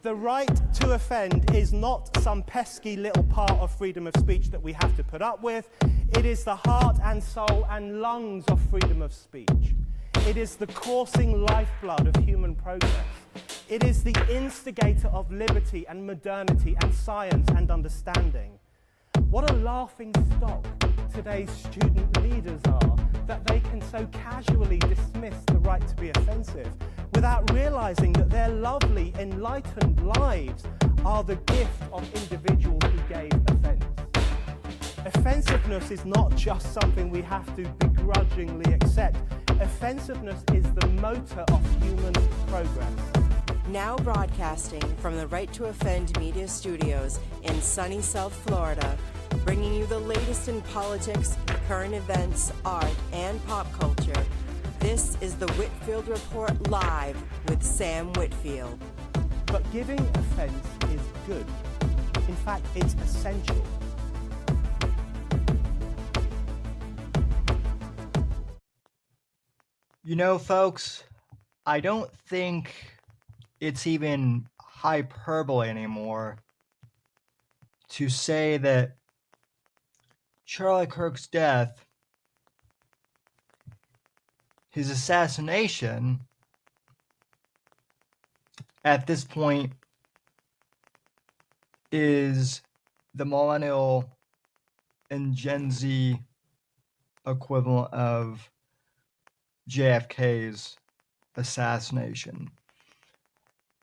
The right to offend is not some pesky little part of freedom of speech that we have to put up with. It is the heart and soul and lungs of freedom of speech. It is the coursing lifeblood of human progress. It is the instigator of liberty and modernity and science and understanding. What a laughing stock today's student leaders are, that they can so casually dismiss the right to be offensive without realizing that their lovely, enlightened lives are the gift of individuals who gave offense. Offensiveness is not just something we have to begrudgingly accept. Offensiveness is the motor of human progress. Now broadcasting from the Right to Offend Media Studios in sunny South Florida, bringing you the latest in politics, current events, art, and pop culture. This is the Whitfield Report Live with Sam Whitfield. But giving offense is good. In fact, it's essential. You know, folks, I don't think it's even hyperbole anymore to say that Charlie Kirk's death, his assassination, at this point is the Millennial and Gen Z equivalent of JFK's assassination.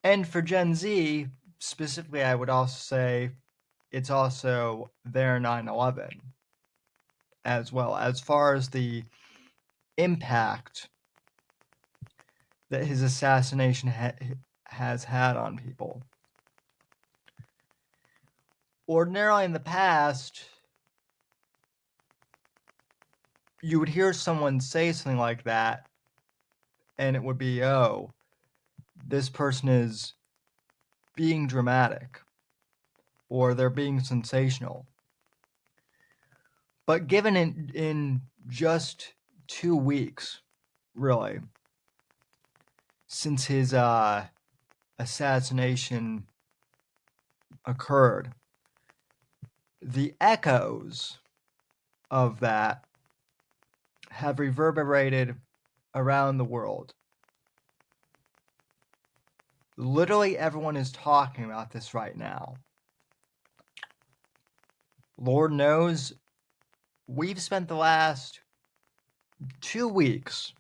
And for Gen Z, specifically, I would also say it's also their 9/11 as well, as far as the impact that his assassination has had on people. Ordinarily in the past, you would hear someone say something like that, and it would be, oh, this person is being dramatic, or they're being sensational. But given in just 2 weeks, really, since his assassination occurred, the echoes of that have reverberated around the world. Literally everyone is talking about this right now. Lord knows we've spent the last 2 weeks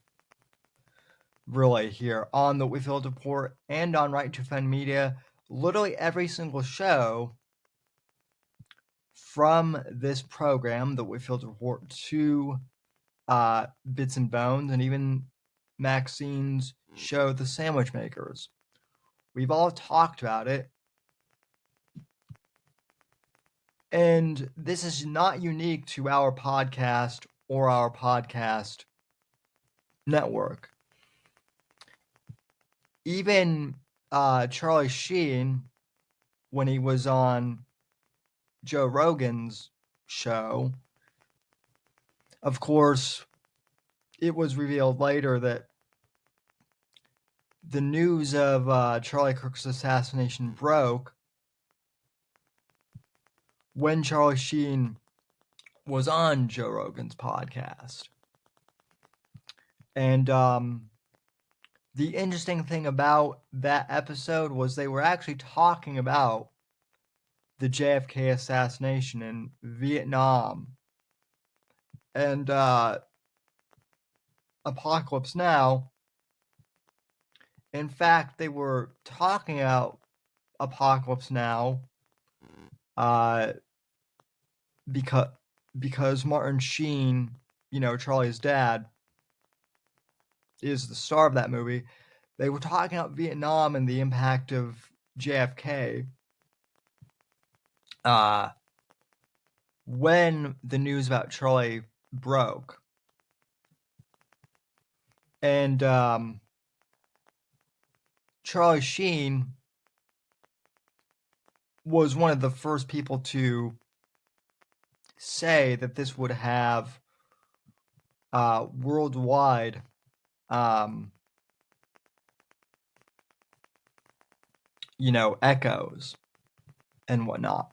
really here on the Whitfield Report and on Right to Offend Media, literally every single show from this program, the Whitfield Report, to Bits and Bones, and even Maxine's show, The Sandwich Makers. We've all talked about it. And this is not unique to our podcast or our podcast network. Even Charlie Sheen, when he was on Joe Rogan's show, of course, it was revealed later that the news of Charlie Kirk's assassination broke when Charlie Sheen was on Joe Rogan's podcast. And the interesting thing about that episode was they were actually talking about the JFK assassination in Vietnam. And Apocalypse Now, in fact, they were talking about Apocalypse Now because Martin Sheen, you know, Charlie's dad, is the star of that movie. They were talking about Vietnam and the impact of JFK when the news about Charlie broke. And Charlie Sheen was one of the first people to say that this would have worldwide echoes and whatnot.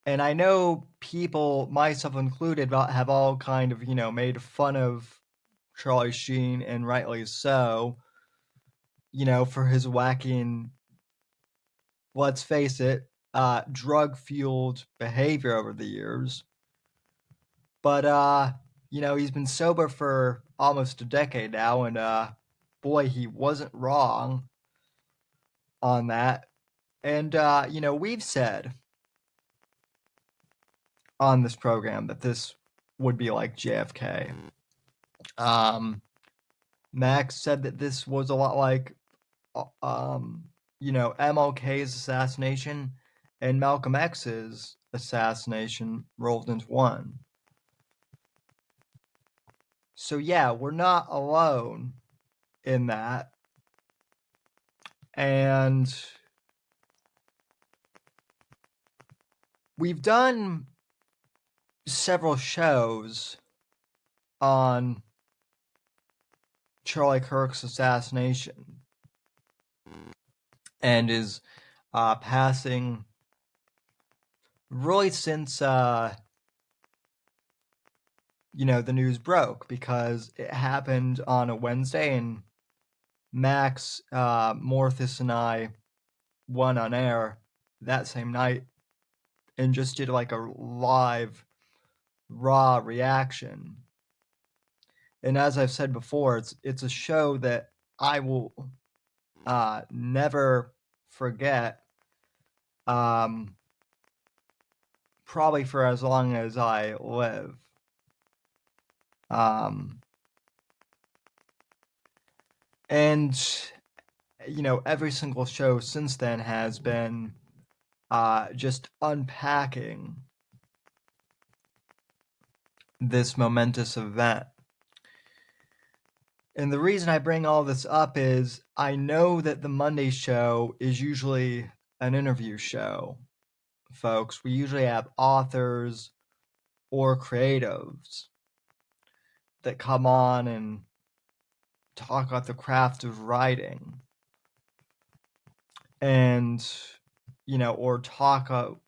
And I know people, myself included, have all kind of, made fun of Charlie Sheen, and rightly so, for his whacking, let's face it, drug-fueled behavior over the years. But, he's been sober for almost a decade now, and boy, he wasn't wrong on that. And, we've said on this program that this would be like JFK. Max said that this was a lot like, MLK's assassination and Malcolm X's assassination rolled into one. So yeah, we're not alone in that. And we've done several shows on Charlie Kirk's assassination and his passing really since the news broke, because it happened on a Wednesday, and Max, Morthis, and I went on air that same night and just did like a live, raw reaction. And as I've said before, it's a show that I will never forget, probably for as long as I live. And every single show since then has been just unpacking this momentous event. And the reason I bring all this up is I know that the Monday show is usually an interview show, folks. We usually have authors or creatives that come on and talk about the craft of writing, and or talk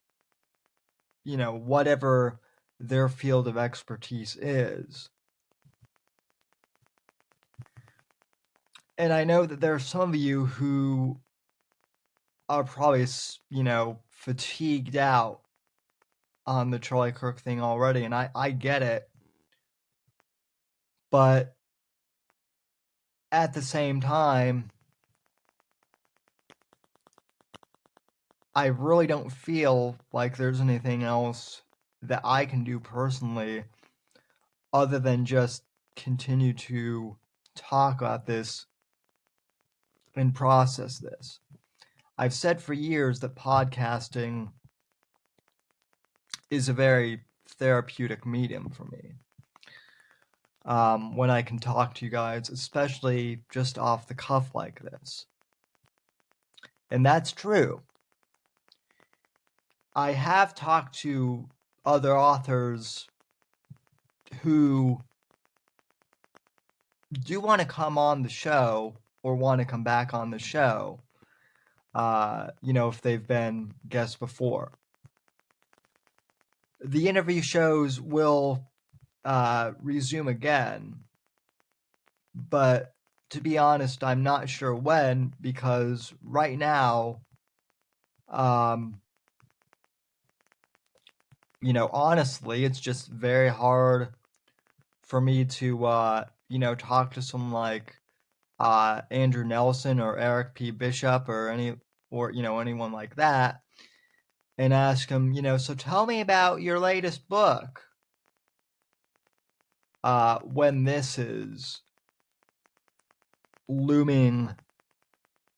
whatever their field of expertise is. And I know that there are some of you who are probably fatigued out on the Charlie Kirk thing already, and I get it. But at the same time, I really don't feel like there's anything else that I can do personally other than just continue to talk about this and process this. I've said for years that podcasting is a very therapeutic medium for me. When I can talk to you guys, especially just off the cuff like this. And that's true. I have talked to other authors who do want to come on the show or want to come back on the show, if they've been guests before. The interview shows will resume again, but to be honest, I'm not sure when, because right now, honestly, it's just very hard for me to, talk to someone like Andrew Nelson or Eric P. Bishop or anyone like that, and ask him, so tell me about your latest book, when this is looming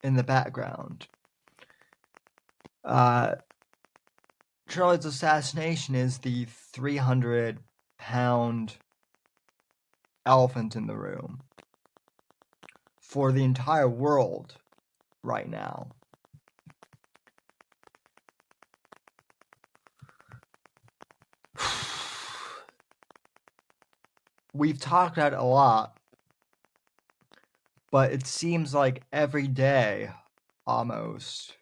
in the background. Charlie's assassination is the 300-pound elephant in the room for the entire world right now. We've talked about it a lot, but it seems like every day almost.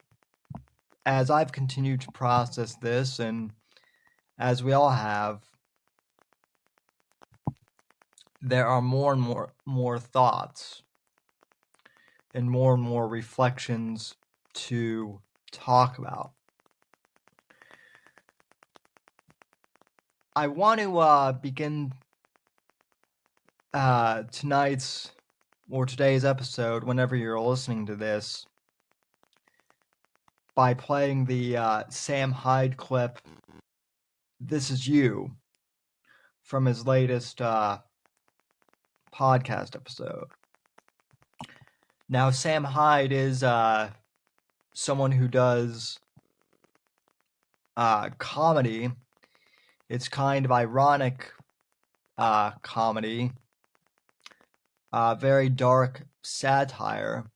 As I've continued to process this, and as we all have, there are more and more thoughts and more reflections to talk about. I want to begin tonight's or today's episode, whenever you're listening to this, by playing the Sam Hyde clip, "This Is You," from his latest podcast episode. Now, Sam Hyde is someone who does comedy. It's kind of ironic comedy, very dark satire.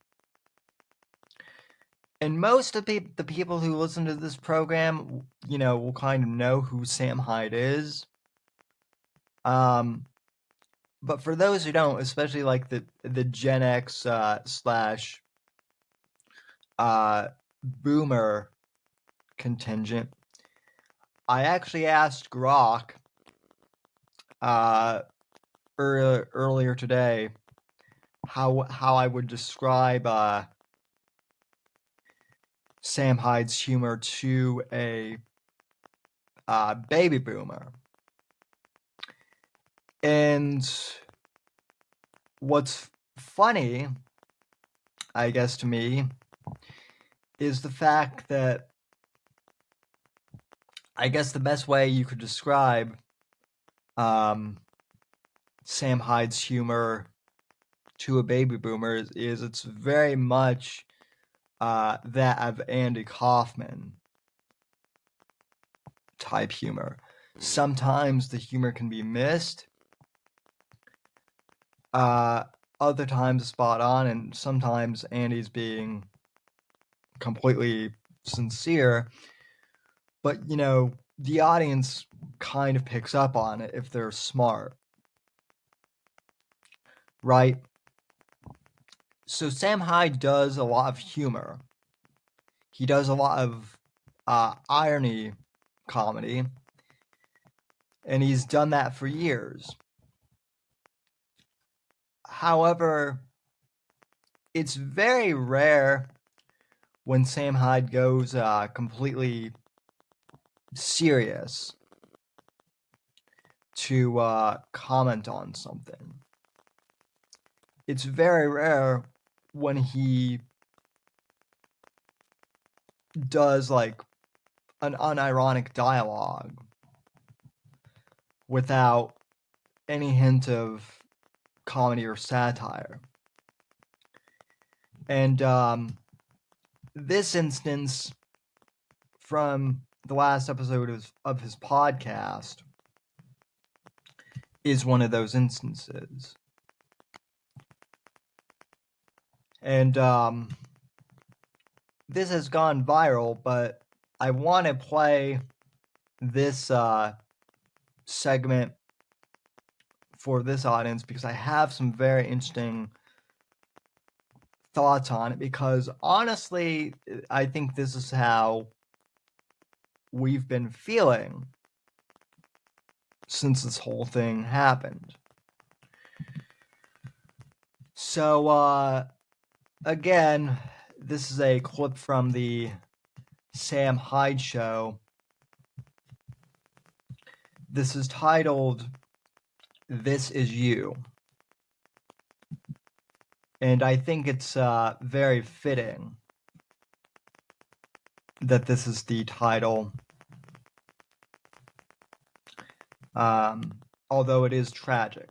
And most of the people who listen to this program, will kind of know who Sam Hyde is. But for those who don't, especially like the Gen X slash boomer contingent, I actually asked Grok earlier today how I would describe Sam Hyde's humor to a baby boomer. And what's funny, I guess, to me, is the fact that I guess the best way you could describe Sam Hyde's humor to a baby boomer is it's very much that of Andy Kaufman type humor. Sometimes the humor can be missed. Other times spot on, and sometimes Andy's being completely sincere. But, the audience kind of picks up on it if they're smart. Right? So Sam Hyde does a lot of humor. He does a lot of irony comedy. And he's done that for years. However, it's very rare when Sam Hyde goes completely serious to comment on something. It's very rare when he does like an unironic dialogue without any hint of comedy or satire. And this instance from the last episode of his podcast is one of those instances. And this has gone viral, but I want to play this segment for this audience because I have some very interesting thoughts on it, because honestly, I think this is how we've been feeling since this whole thing happened. So, again, this is a clip from the Sam Hyde show. This is titled, "This Is You." And I think it's very fitting that this is the title, although it is tragic.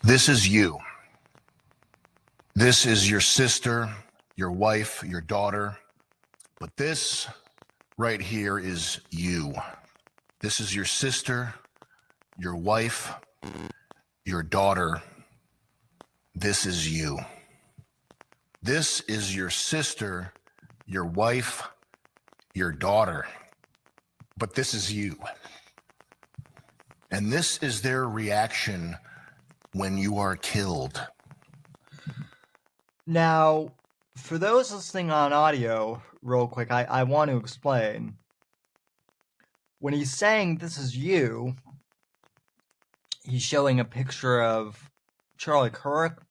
This is you. This is your sister, your wife, your daughter. But this right here is you. This is your sister, your wife, your daughter. This is you. This is your sister, your wife, your daughter. But this is you. And this is their reaction when you are killed. Now, for those listening on audio, real quick, I want to explain. When he's saying this is you, he's showing a picture of Charlie Kirk.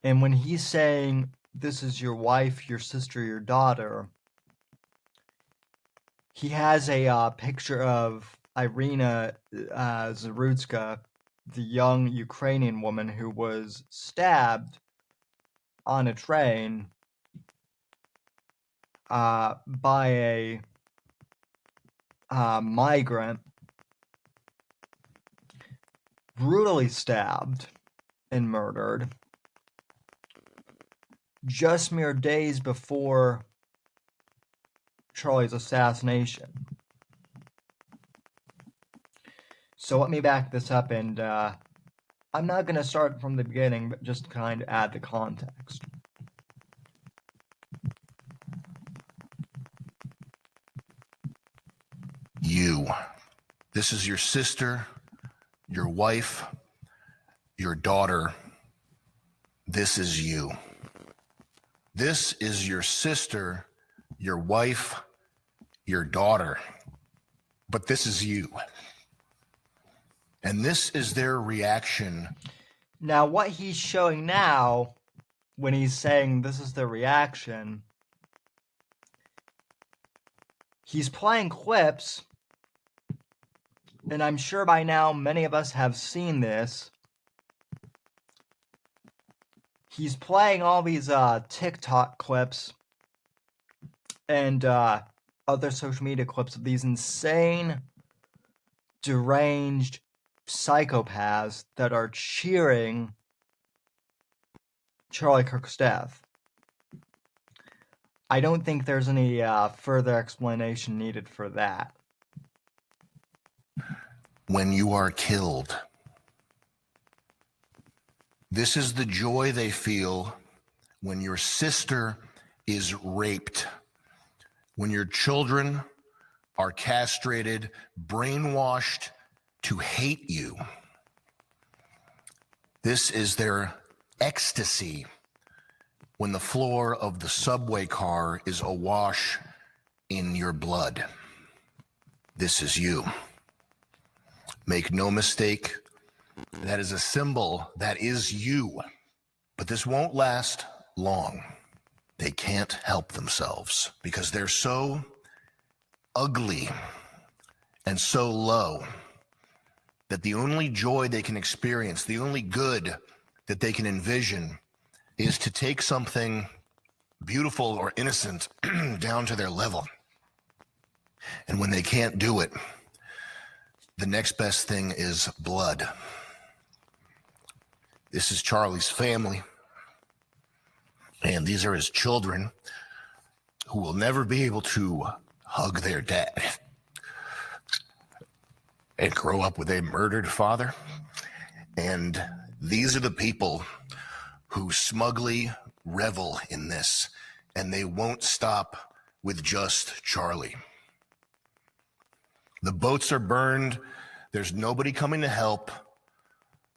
And when he's saying this is your wife, your sister, your daughter, he has a picture of Irina Zarutska, the young Ukrainian woman who was stabbed on a train by a migrant, brutally stabbed and murdered just mere days before Charlie's assassination. So let me back this up, and I'm not going to start from the beginning, but just kind of add the context. You. This is your sister, your wife, your daughter. This is you. This is your sister, your wife, your daughter. But this is you. And this is their reaction. Now, what he's showing now, when he's saying this is the reaction, he's playing clips, and I'm sure by now many of us have seen this. He's playing all these TikTok clips and other social media clips of these insane, deranged psychopaths that are cheering Charlie Kirk's death. I don't think there's any further explanation needed for that. When you are killed. This is the joy they feel when your sister is raped, when your children are castrated, brainwashed to hate you. This is their ecstasy when the floor of the subway car is awash in your blood. This is you. Make no mistake, that is a symbol, that is you. But this won't last long. They can't help themselves because they're so ugly and so low that the only joy they can experience, the only good that they can envision is to take something beautiful or innocent down to their level. And when they can't do it, the next best thing is blood. This is Charlie's family, and these are his children who will never be able to hug their dad and grow up with a murdered father. And these are the people who smugly revel in this, and they won't stop with just Charlie. The boats are burned. There's nobody coming to help.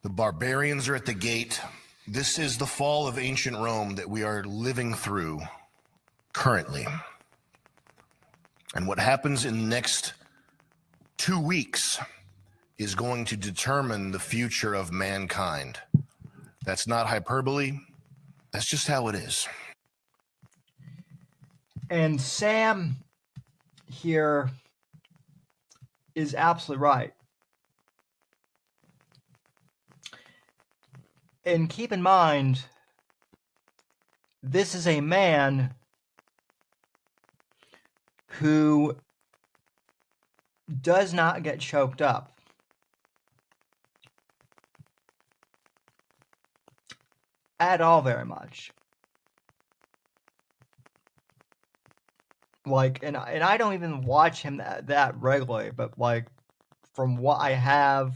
The barbarians are at the gate. This is the fall of ancient Rome that we are living through currently. And what happens in the next 2 weeks is going to determine the future of mankind. That's not hyperbole. That's just how it is. And Sam here is absolutely right. And keep in mind, this is a man who does not get choked up. At all very much. Like, and I don't even watch him that regularly, but like from what I have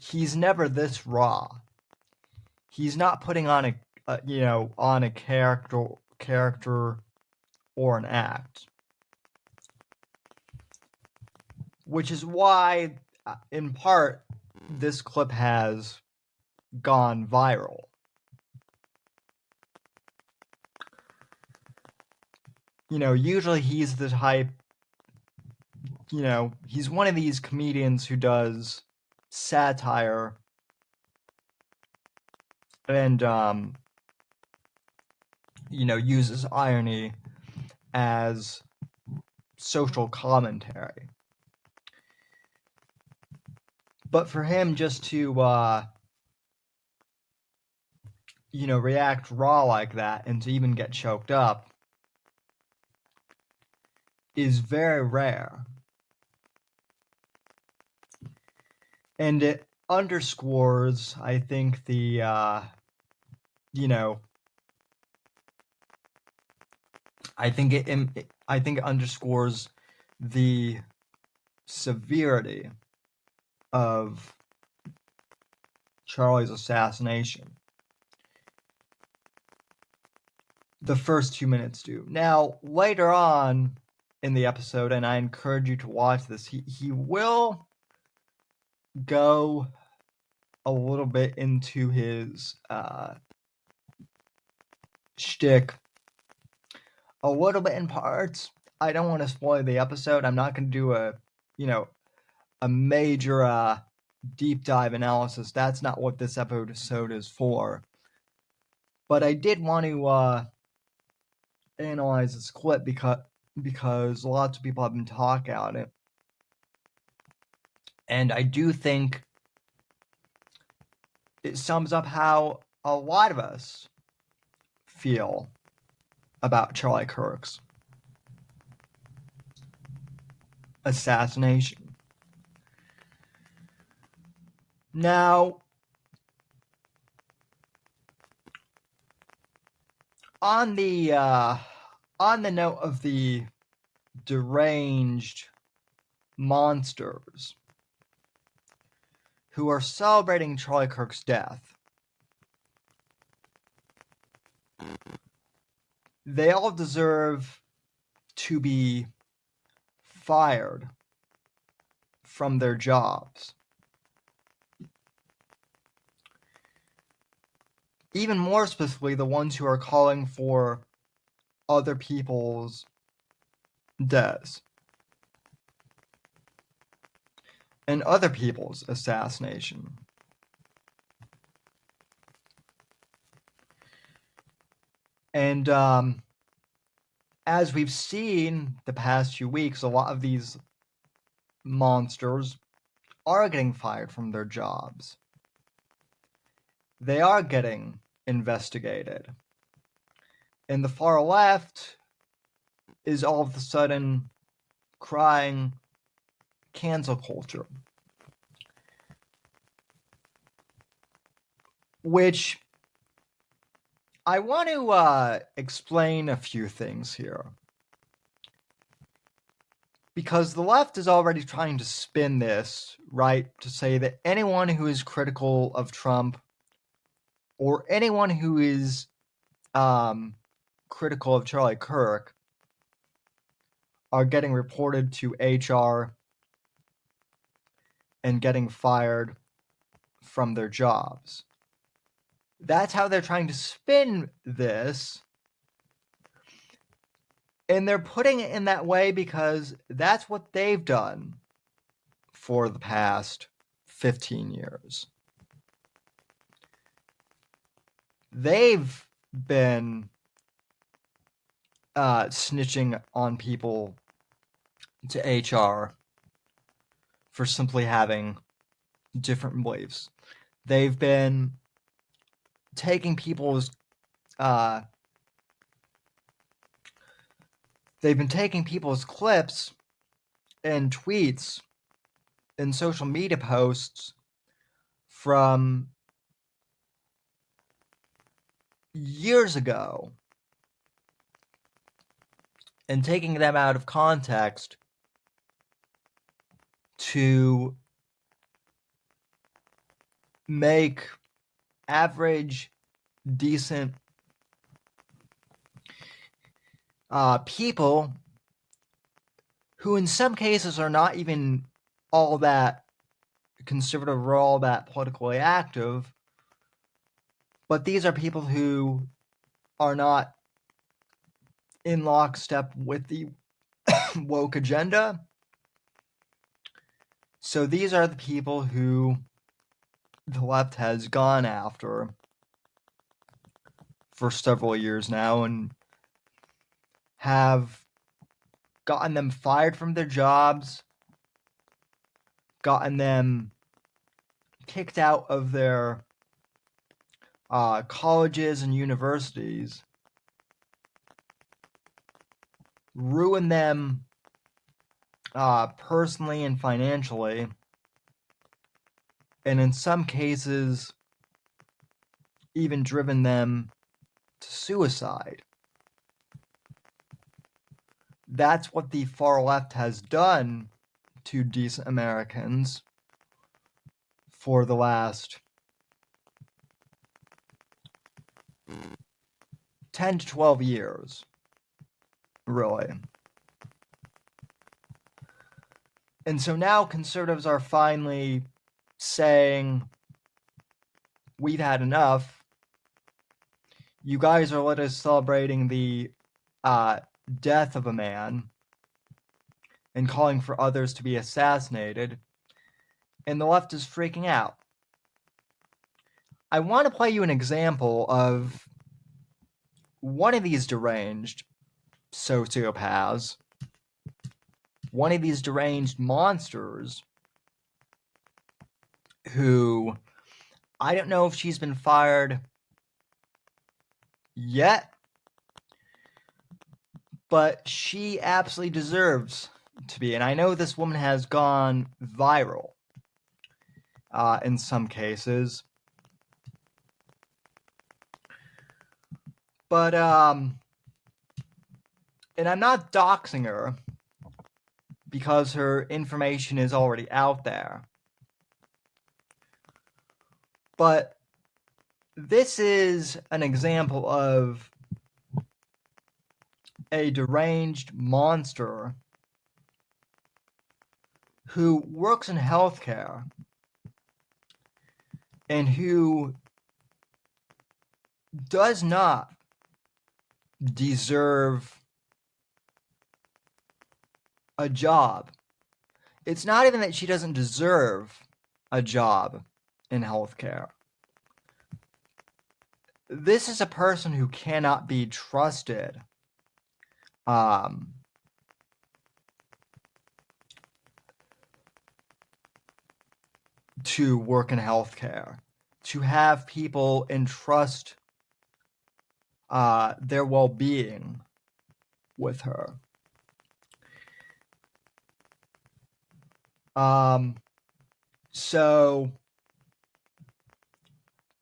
he's never this raw. He's not putting on a character or an act. which is why, in part, this clip has gone viral. Usually he's the type, he's one of these comedians who does satire and, uses irony as social commentary. But for him just to, react raw like that and to even get choked up is very rare. And it underscores, I think, the, I think it underscores the severity of Charlie's assassination. The first 2 minutes do. Now, later on in the episode, and I encourage you to watch this, he will go a little bit into his shtick, a little bit in parts. I don't want to spoil the episode. I'm not going to do a major deep dive analysis. That's not what this episode is for. But I did want to analyze this clip because lots of people have been talking about it. And I do think it sums up how a lot of us feel about Charlie Kirk's assassination. Now, on the note of the deranged monsters who are celebrating Charlie Kirk's death, they all deserve to be fired from their jobs. Even more specifically, the ones who are calling for other people's deaths and other people's assassination. And as we've seen the past few weeks, a lot of these monsters are getting fired from their jobs. They are getting investigated. And the far left is all of a sudden crying cancel culture. Which I want to explain a few things here. Because the left is already trying to spin this, right, to say that anyone who is critical of Trump or anyone who is critical of Charlie Kirk are getting reported to HR and getting fired from their jobs. That's how they're trying to spin this. And they're putting it in that way because that's what they've done for the past 15 years. They've been snitching on people to HR for simply having different beliefs. They've been taking people's clips and tweets and social media posts from years ago and taking them out of context to make average, decent people who in some cases are not even all that conservative or all that politically active, but these are people who are not in lockstep with the woke agenda. So these are the people who the left has gone after for several years now and have gotten them fired from their jobs, gotten them kicked out of their colleges and universities, ruined them personally and financially, and in some cases even driven them to suicide. That's what the far left has done to decent Americans for the last 10 to 12 years, really. And so now conservatives are finally saying, we've had enough. You guys are let us celebrating the death of a man and calling for others to be assassinated, and the left is freaking out. I want to play you an example of one of these deranged sociopaths, one of these deranged monsters who, I don't know if she's been fired yet, but she absolutely deserves to be. And I know this woman has gone viral in some cases. But, and I'm not doxing her because her information is already out there. But this is an example of a deranged monster who works in healthcare and who does not deserve a job. It's not even that she doesn't deserve a job in healthcare. This is a person who cannot be trusted to work in healthcare, to have people entrust their well-being with her. So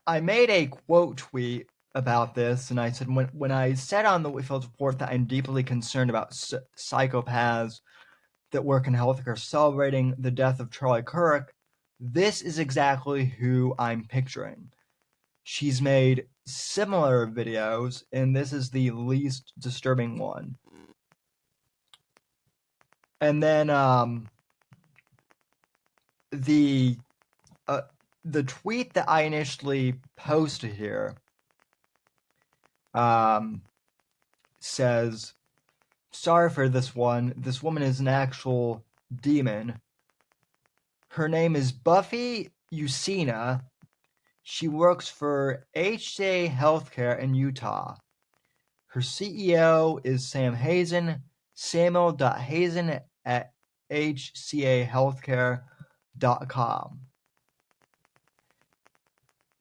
I made a quote tweet about this, and I said, when I said on the Whitfield report that I'm deeply concerned about psychopaths that work in healthcare celebrating the death of Charlie Kirk, this is exactly who I'm picturing. She's made similar videos, and this is the least disturbing one. And then the tweet that I initially posted here says, sorry for this one. This woman is an actual demon. Her name is Buffy Usina. She works for HCA Healthcare in Utah. Her CEO is Sam Hazen, Samuel.Hazen at hcahealthcare.com.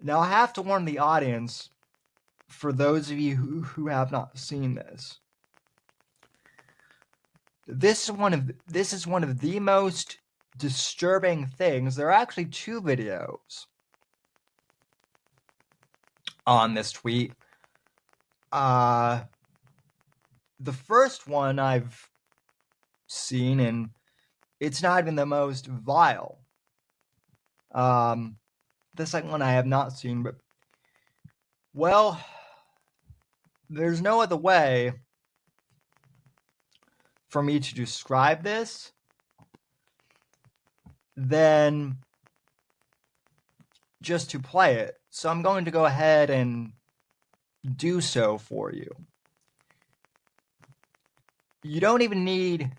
Now, I have to warn the audience, for those of you who have not seen this, this is one of the most disturbing things. There are actually two videos on this tweet. The first one I've seen, and it's not even the most vile. The second one I have not seen, but, well, there's no other way for me to describe this than just to play it. So I'm going to go ahead and do so for you. You don't even need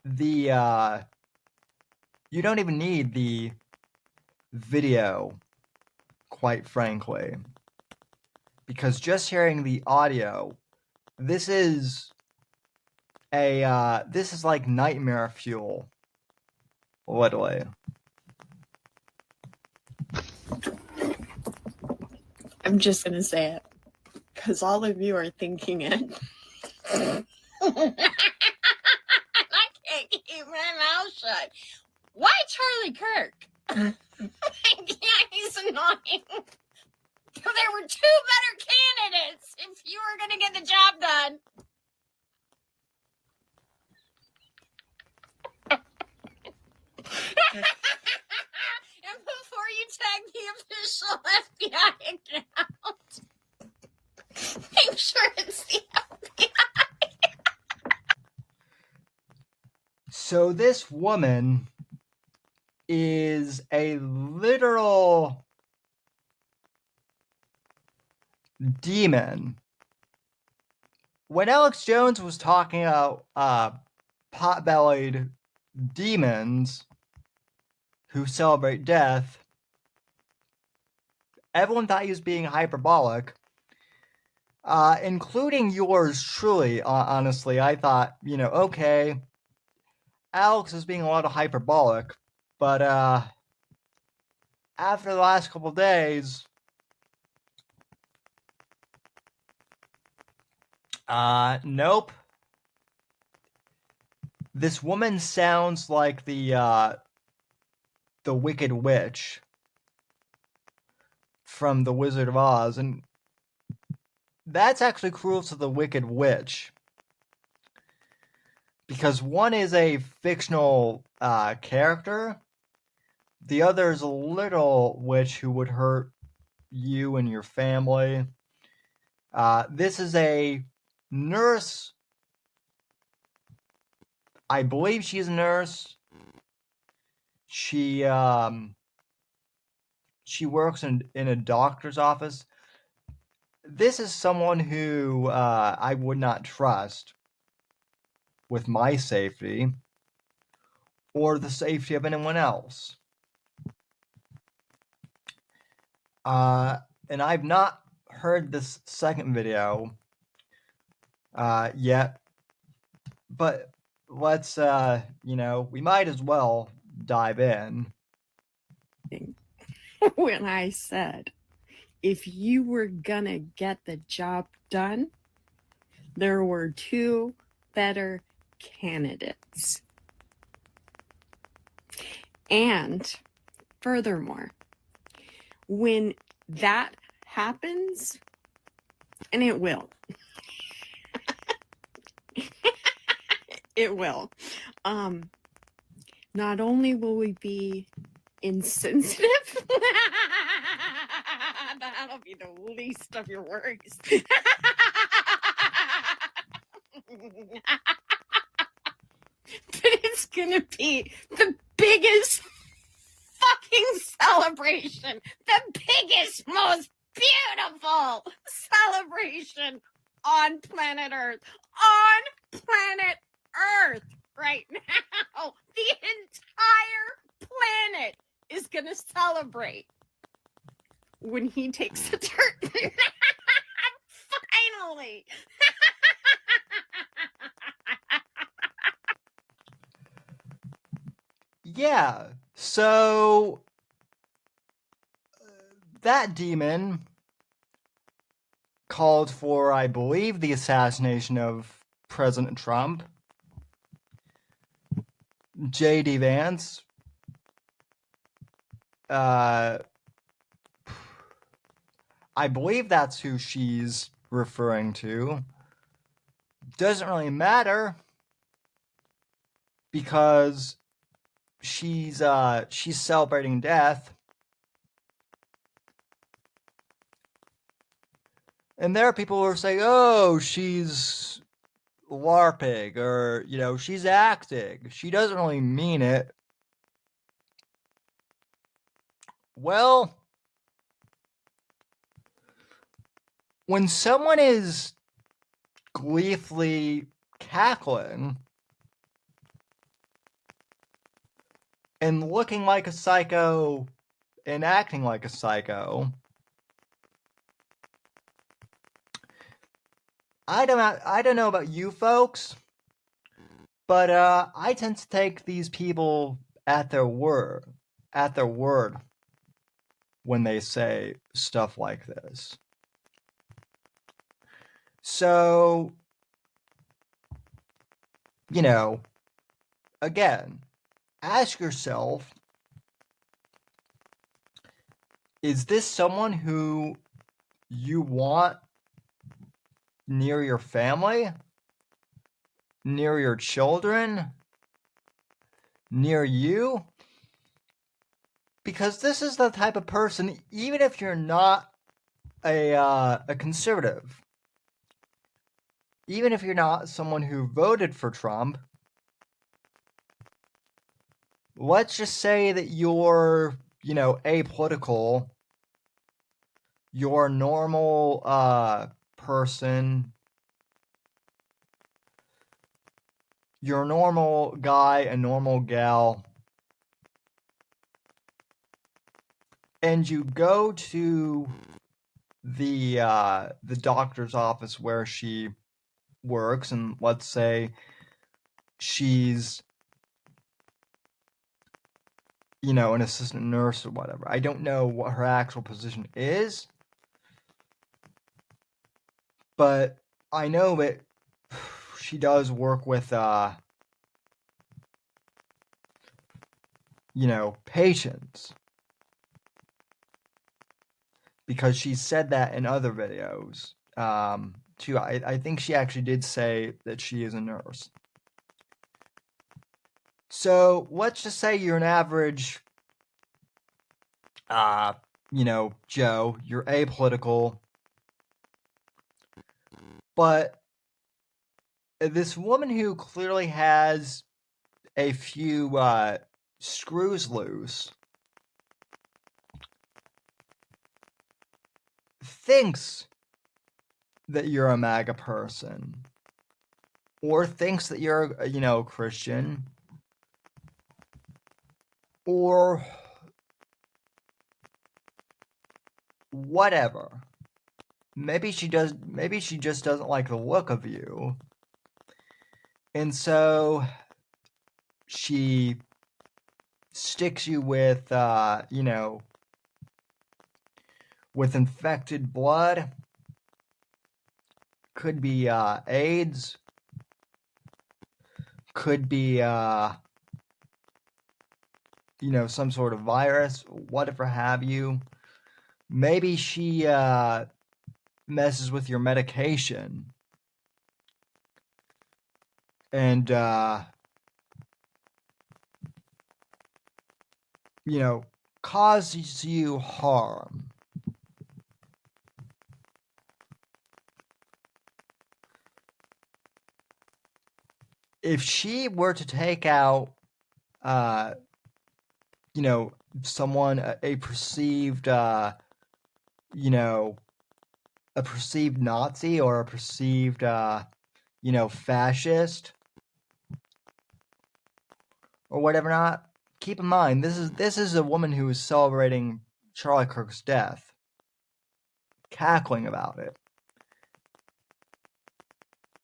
the video, quite frankly, because just hearing the audio, this is like nightmare fuel, literally. I'm just gonna say it, because all of you are thinking it. I can't keep my mouth shut. Why Charlie Kirk? Yeah, he's annoying. There were two better candidates if you were gonna get the job done. And before you tag the official FBI account, make sure it's the FBI. So this woman is a literal demon. When Alex Jones was talking about pot-bellied demons who celebrate death, everyone thought he was being hyperbolic, including yours truly. Honestly, I thought, okay, Alex is being a lot of hyperbolic, but after the last couple days, nope. This woman sounds like the Wicked Witch from The Wizard of Oz, and that's actually cruel to the Wicked Witch, because one is a fictional character, the other is a literal witch who would hurt you and your family. This is a nurse. I believe she's a nurse. She works in a doctor's office. This is someone who I would not trust with my safety or the safety of anyone else. And I've not heard this second video yet, but let's, we might as well dive in. When I said, if you were gonna get the job done, there were two better candidates. And furthermore, when that happens, and it will, it will, not only will we be insensitive, that'll be the least of your worries. But it's gonna be the biggest fucking celebration, the biggest, most beautiful celebration on planet Earth. On planet Earth right now. The entire planet is gonna celebrate when he takes the turn. Finally. Yeah, so that demon called for, I believe, the assassination of President Trump, J.D. Vance. I believe that's who she's referring to. Doesn't really matter, because she's celebrating death. And there are people who are saying, oh, she's LARPing, or, she's acting. She doesn't really mean it. Well, when someone is gleefully cackling and looking like a psycho and acting like a psycho, I don't know about you folks, but I tend to take these people at their word when they say stuff like this. So, you know, again, ask yourself, is this someone who you want near your family, near your children, near you? Because this is the type of person, even if you're not a conservative, even if you're not someone who voted for Trump, let's just say that you're, apolitical, you're a normal person, you're a normal guy, a normal gal, and you go to the doctor's office where she works, and let's say she's an assistant nurse or whatever. I don't know what her actual position is, but I know that she does work with patients, because she said that in other videos too. I think she actually did say that she is a nurse. So let's just say you're an average Joe, you're apolitical, but this woman who clearly has a few screws loose thinks that you're a MAGA person, or thinks that you're a Christian, or whatever. Maybe she just doesn't like the look of you, and so she sticks you with with infected blood. Could be AIDS, could be some sort of virus, whatever have you. Maybe she messes with your medication and causes you harm. If she were to take out someone, a perceived a perceived Nazi, or a perceived fascist, or whatever not, keep in mind, this is a woman who is celebrating Charlie Kirk's death, cackling about it.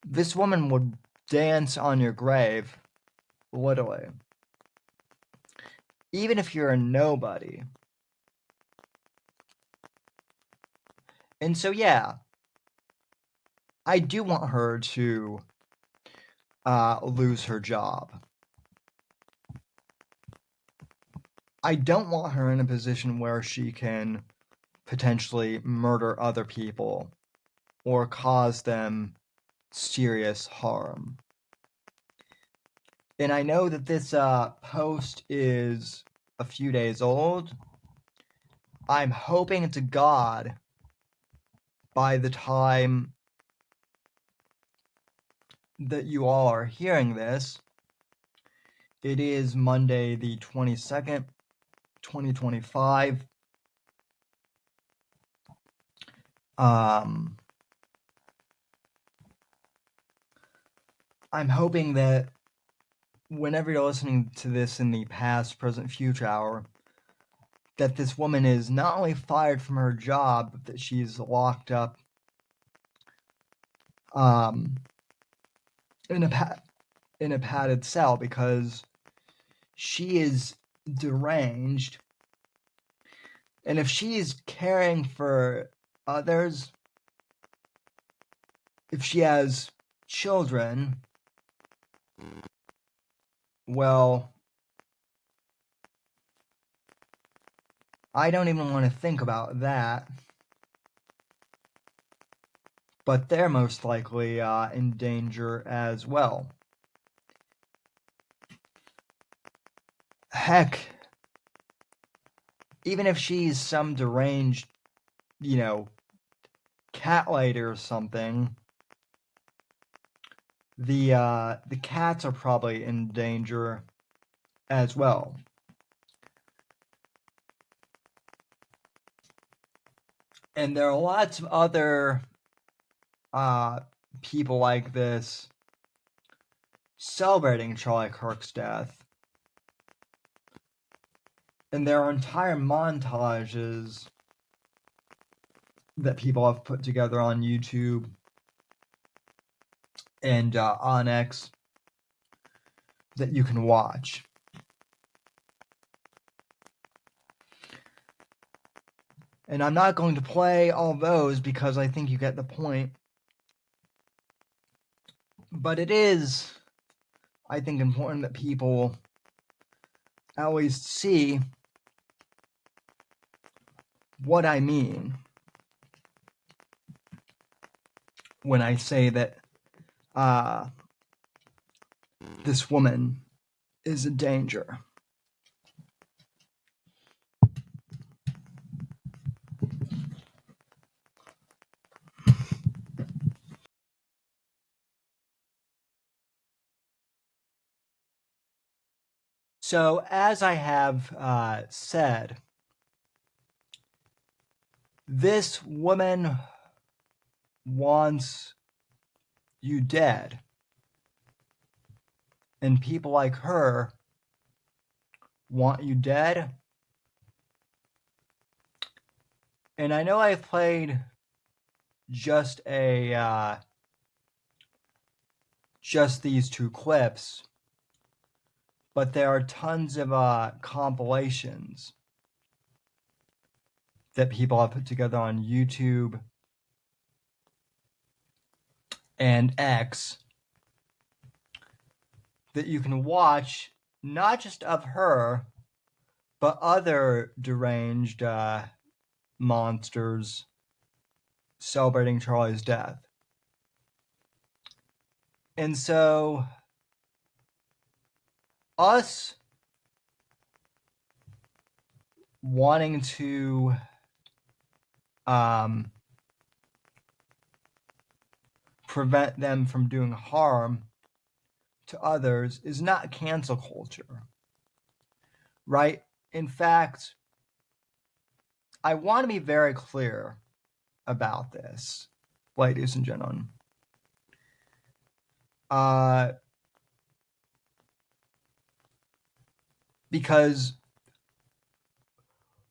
This woman would dance on your grave, literally. Even if you're a nobody. And so, yeah, I do want her to lose her job. I don't want her in a position where she can potentially murder other people or cause them serious harm. And I know that this post is a few days old. I'm hoping to God by the time that you all are hearing this, it is Monday the 22nd, 2025. I'm hoping that whenever you're listening to this in the past, present, future hour, that this woman is not only fired from her job, but that she's locked up in a padded cell because she is deranged. And if she's caring for others, if she has children, well, I don't even want to think about that. But they're most likely in danger as well. Heck, even if she's some deranged, cat lady or something, the cats are probably in danger as well. And there are lots of other people like this celebrating Charlie Kirk's death. And there are entire montages that people have put together on YouTube and on X that you can watch. And I'm not going to play all those because I think you get the point. But it is, I think, important that people at least see what I mean when I say that this woman is a danger. So, as I have said, this woman wants you dead. And people like her want you dead. And I know I've played just these two clips, but there are tons of compilations that people have put together on YouTube and X that you can watch, not just of her, but other deranged monsters celebrating Charlie's death. And so, us wanting to prevent them from doing harm to others is not cancel culture, right? In fact, I want to be very clear about this, ladies and gentlemen. Because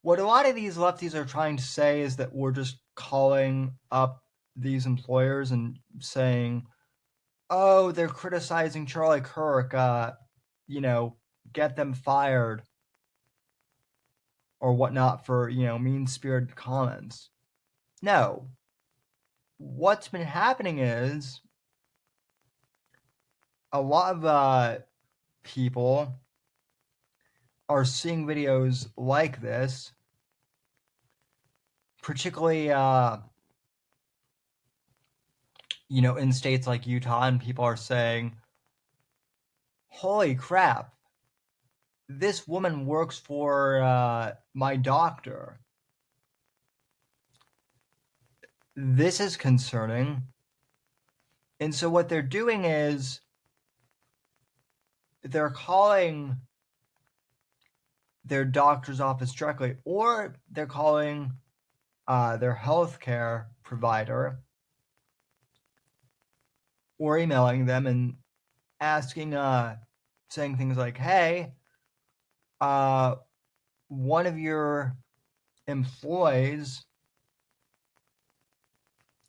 what a lot of these lefties are trying to say is that we're just calling up these employers and saying, oh, they're criticizing Charlie Kirk, get them fired or whatnot for, mean-spirited comments. No. What's been happening is a lot of people are seeing videos like this, particularly, in states like Utah, and people are saying, holy crap, this woman works for my doctor. This is concerning. And so what they're doing is they're calling their doctor's office directly, or they're calling their healthcare provider, or emailing them and asking, saying things like, hey, one of your employees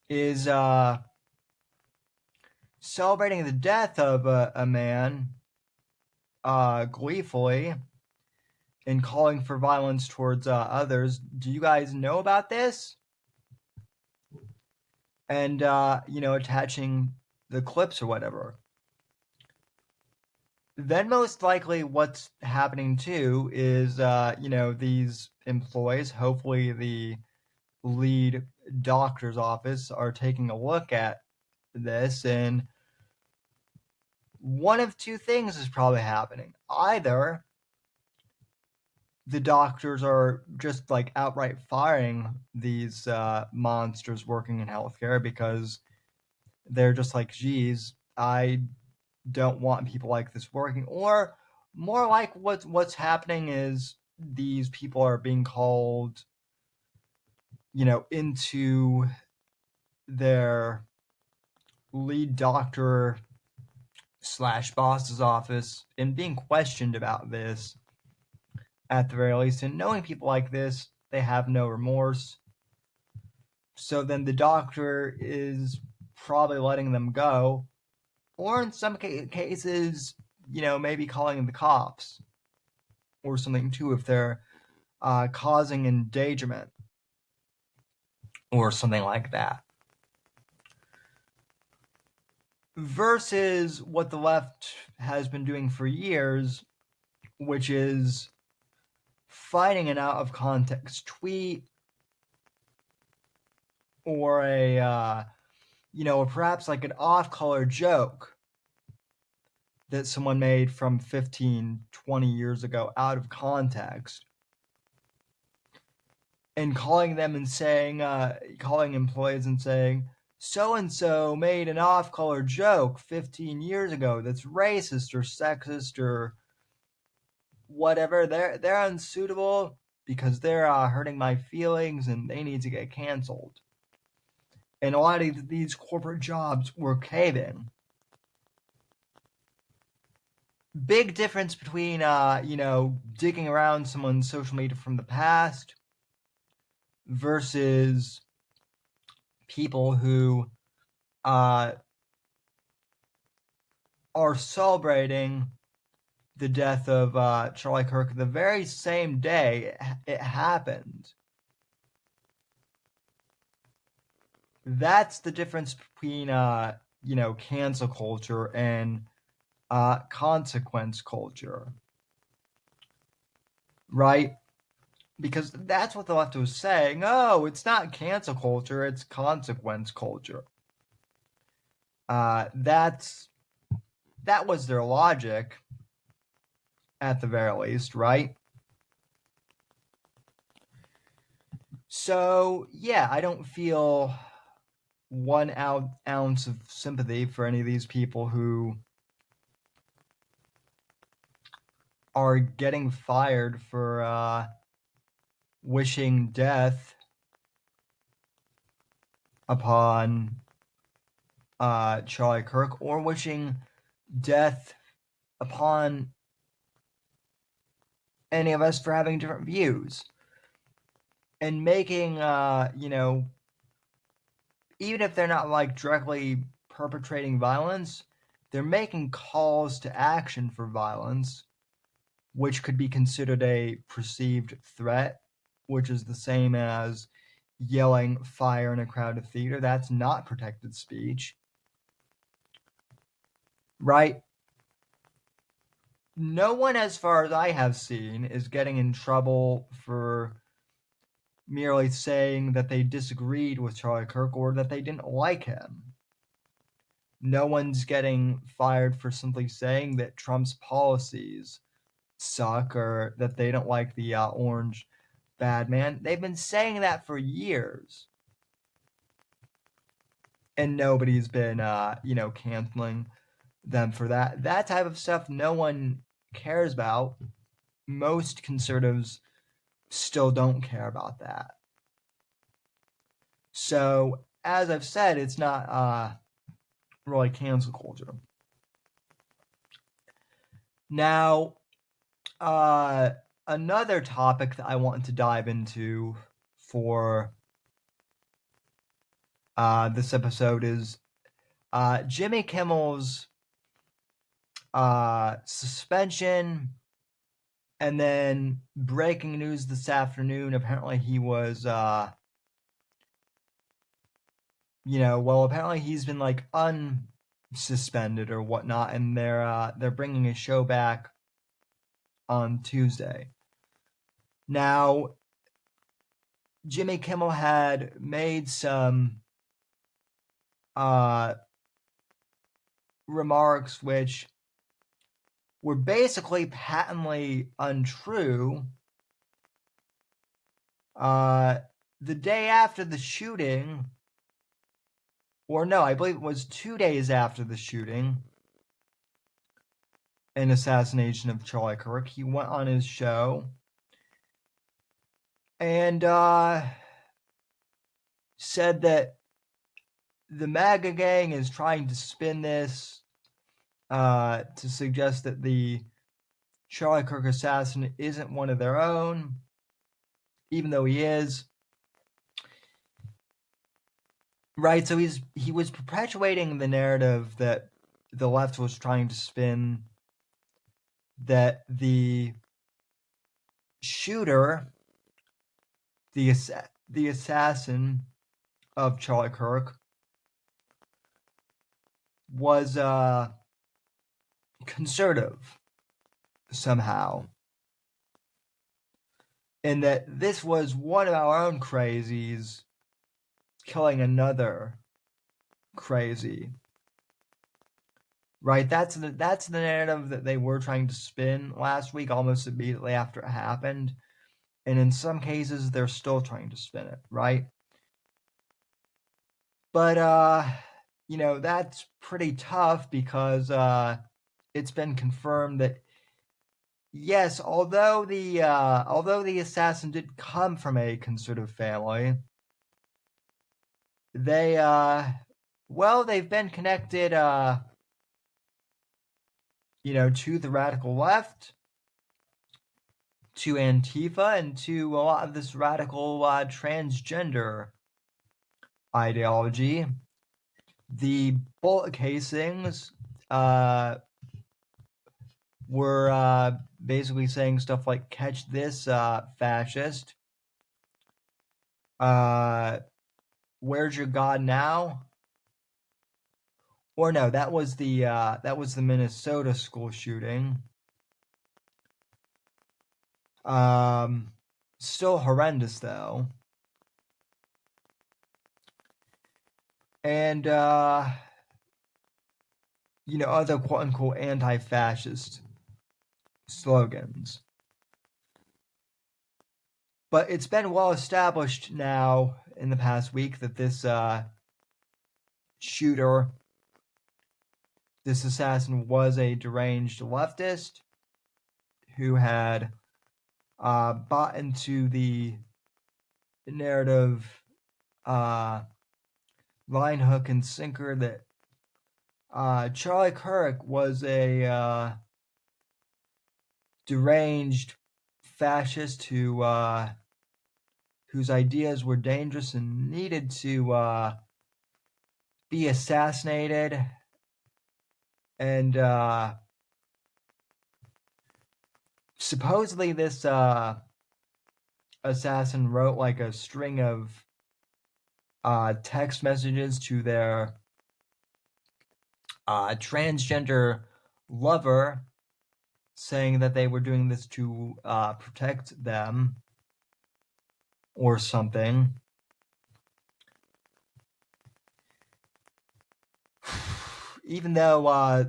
is celebrating the death of a man gleefully and calling for violence towards others. Do you guys know about this? And, attaching the clips or whatever. Then most likely what's happening too is, these employees, hopefully the lead doctor's office, are taking a look at this, and one of two things is probably happening. Either the doctors are just like outright firing these monsters working in healthcare because they're just like, geez, I don't want people like this working. Or more like what's happening is these people are being called, into their lead doctor / boss's office and being questioned about this at the very least. And knowing people like this, they have no remorse. So then the doctor is probably letting them go, or in some cases, maybe calling the cops or something too if they're causing endangerment or something like that. Versus what the left has been doing for years, which is finding an out of context tweet or a perhaps like an off-color joke that someone made from 15, 20 years ago out of context, and calling them and saying, calling employees and saying, so-and-so made an off-color joke 15 years ago that's racist or sexist or whatever. They're unsuitable because they're hurting my feelings and they need to get canceled. And a lot of these corporate jobs were caving. Big difference between, digging around someone's social media from the past versus people who are celebrating the death of Charlie Kirk the very same day it happened. That's the difference between, cancel culture and consequence culture. Right? Because that's what the left was saying. Oh, it's not cancel culture, it's consequence culture. That was their logic, at the very least, right? So, yeah, I don't feel 1 ounce of sympathy for any of these people who are getting fired for wishing death upon Charlie Kirk, or wishing death upon any of us for having different views. And making, even if they're not like directly perpetrating violence, they're making calls to action for violence, which could be considered a perceived threat, which is the same as yelling fire in a crowded theater. That's not protected speech. Right? No one, as far as I have seen, is getting in trouble for merely saying that they disagreed with Charlie Kirk or that they didn't like him. No one's getting fired for simply saying that Trump's policies suck or that they don't like the orange bad man. They've been saying that for years. And nobody's been, canceling them for that. That type of stuff no one cares about. Most conservatives still don't care about that. So, as I've said, it's not really cancel culture. Now, another topic that I want to dive into for this episode is Jimmy Kimmel's suspension, and then breaking news this afternoon. Apparently, he was, apparently he's been like unsuspended or whatnot, and they're bringing his show back on Tuesday. Now, Jimmy Kimmel had made some remarks which were basically patently untrue. The day after the shooting, or no, I believe it was 2 days after the shooting and assassination of Charlie Kirk, he went on his show and said that the MAGA gang is trying to spin this to suggest that the Charlie Kirk assassin isn't one of their own, even though he is. Right, so he was perpetuating the narrative that the left was trying to spin, that the shooter, the assassin of Charlie Kirk, was conservative somehow, and that this was one of our own crazies killing another crazy. Right, that's the narrative that they were trying to spin last week, almost immediately after it happened, and in some cases they're still trying to spin it, right? But that's pretty tough because it's been confirmed that yes, although the assassin did come from a conservative family, they've been connected to the radical left, to Antifa, and to a lot of this radical transgender ideology. The bullet casings were basically saying stuff like, "Catch this, fascist. Where's your God now?" Or no, that was the Minnesota school shooting. Still horrendous though. And other quote unquote anti-fascist slogans. But it's been well established now in the past week that this shooter, this assassin, was a deranged leftist who had bought into the narrative line, hook, and sinker that Charlie Kirk was a deranged fascist whose ideas were dangerous and needed to be assassinated. And supposedly this assassin wrote like a string of text messages to their transgender lover, saying that they were doing this to protect them or something. Even though, I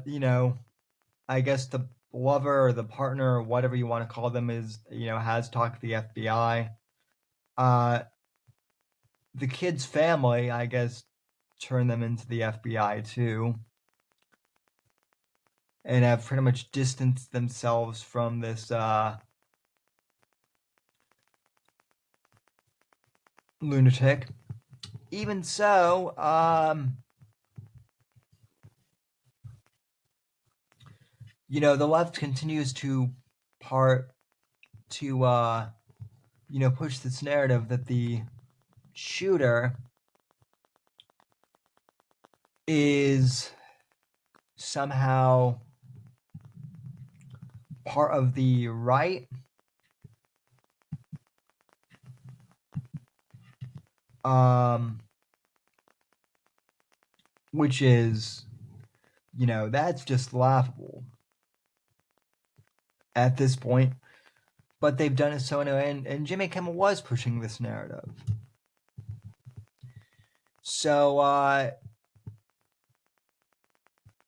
guess the lover or the partner or whatever you want to call them is, has talked to the FBI. The kid's family, I guess, turned them into the FBI too, and have pretty much distanced themselves from this lunatic, even so, the left continues to push this narrative that the shooter is somehow part of the right, which is, that's just laughable at this point. But they've done it so anyway, and Jimmy Kimmel was pushing this narrative. So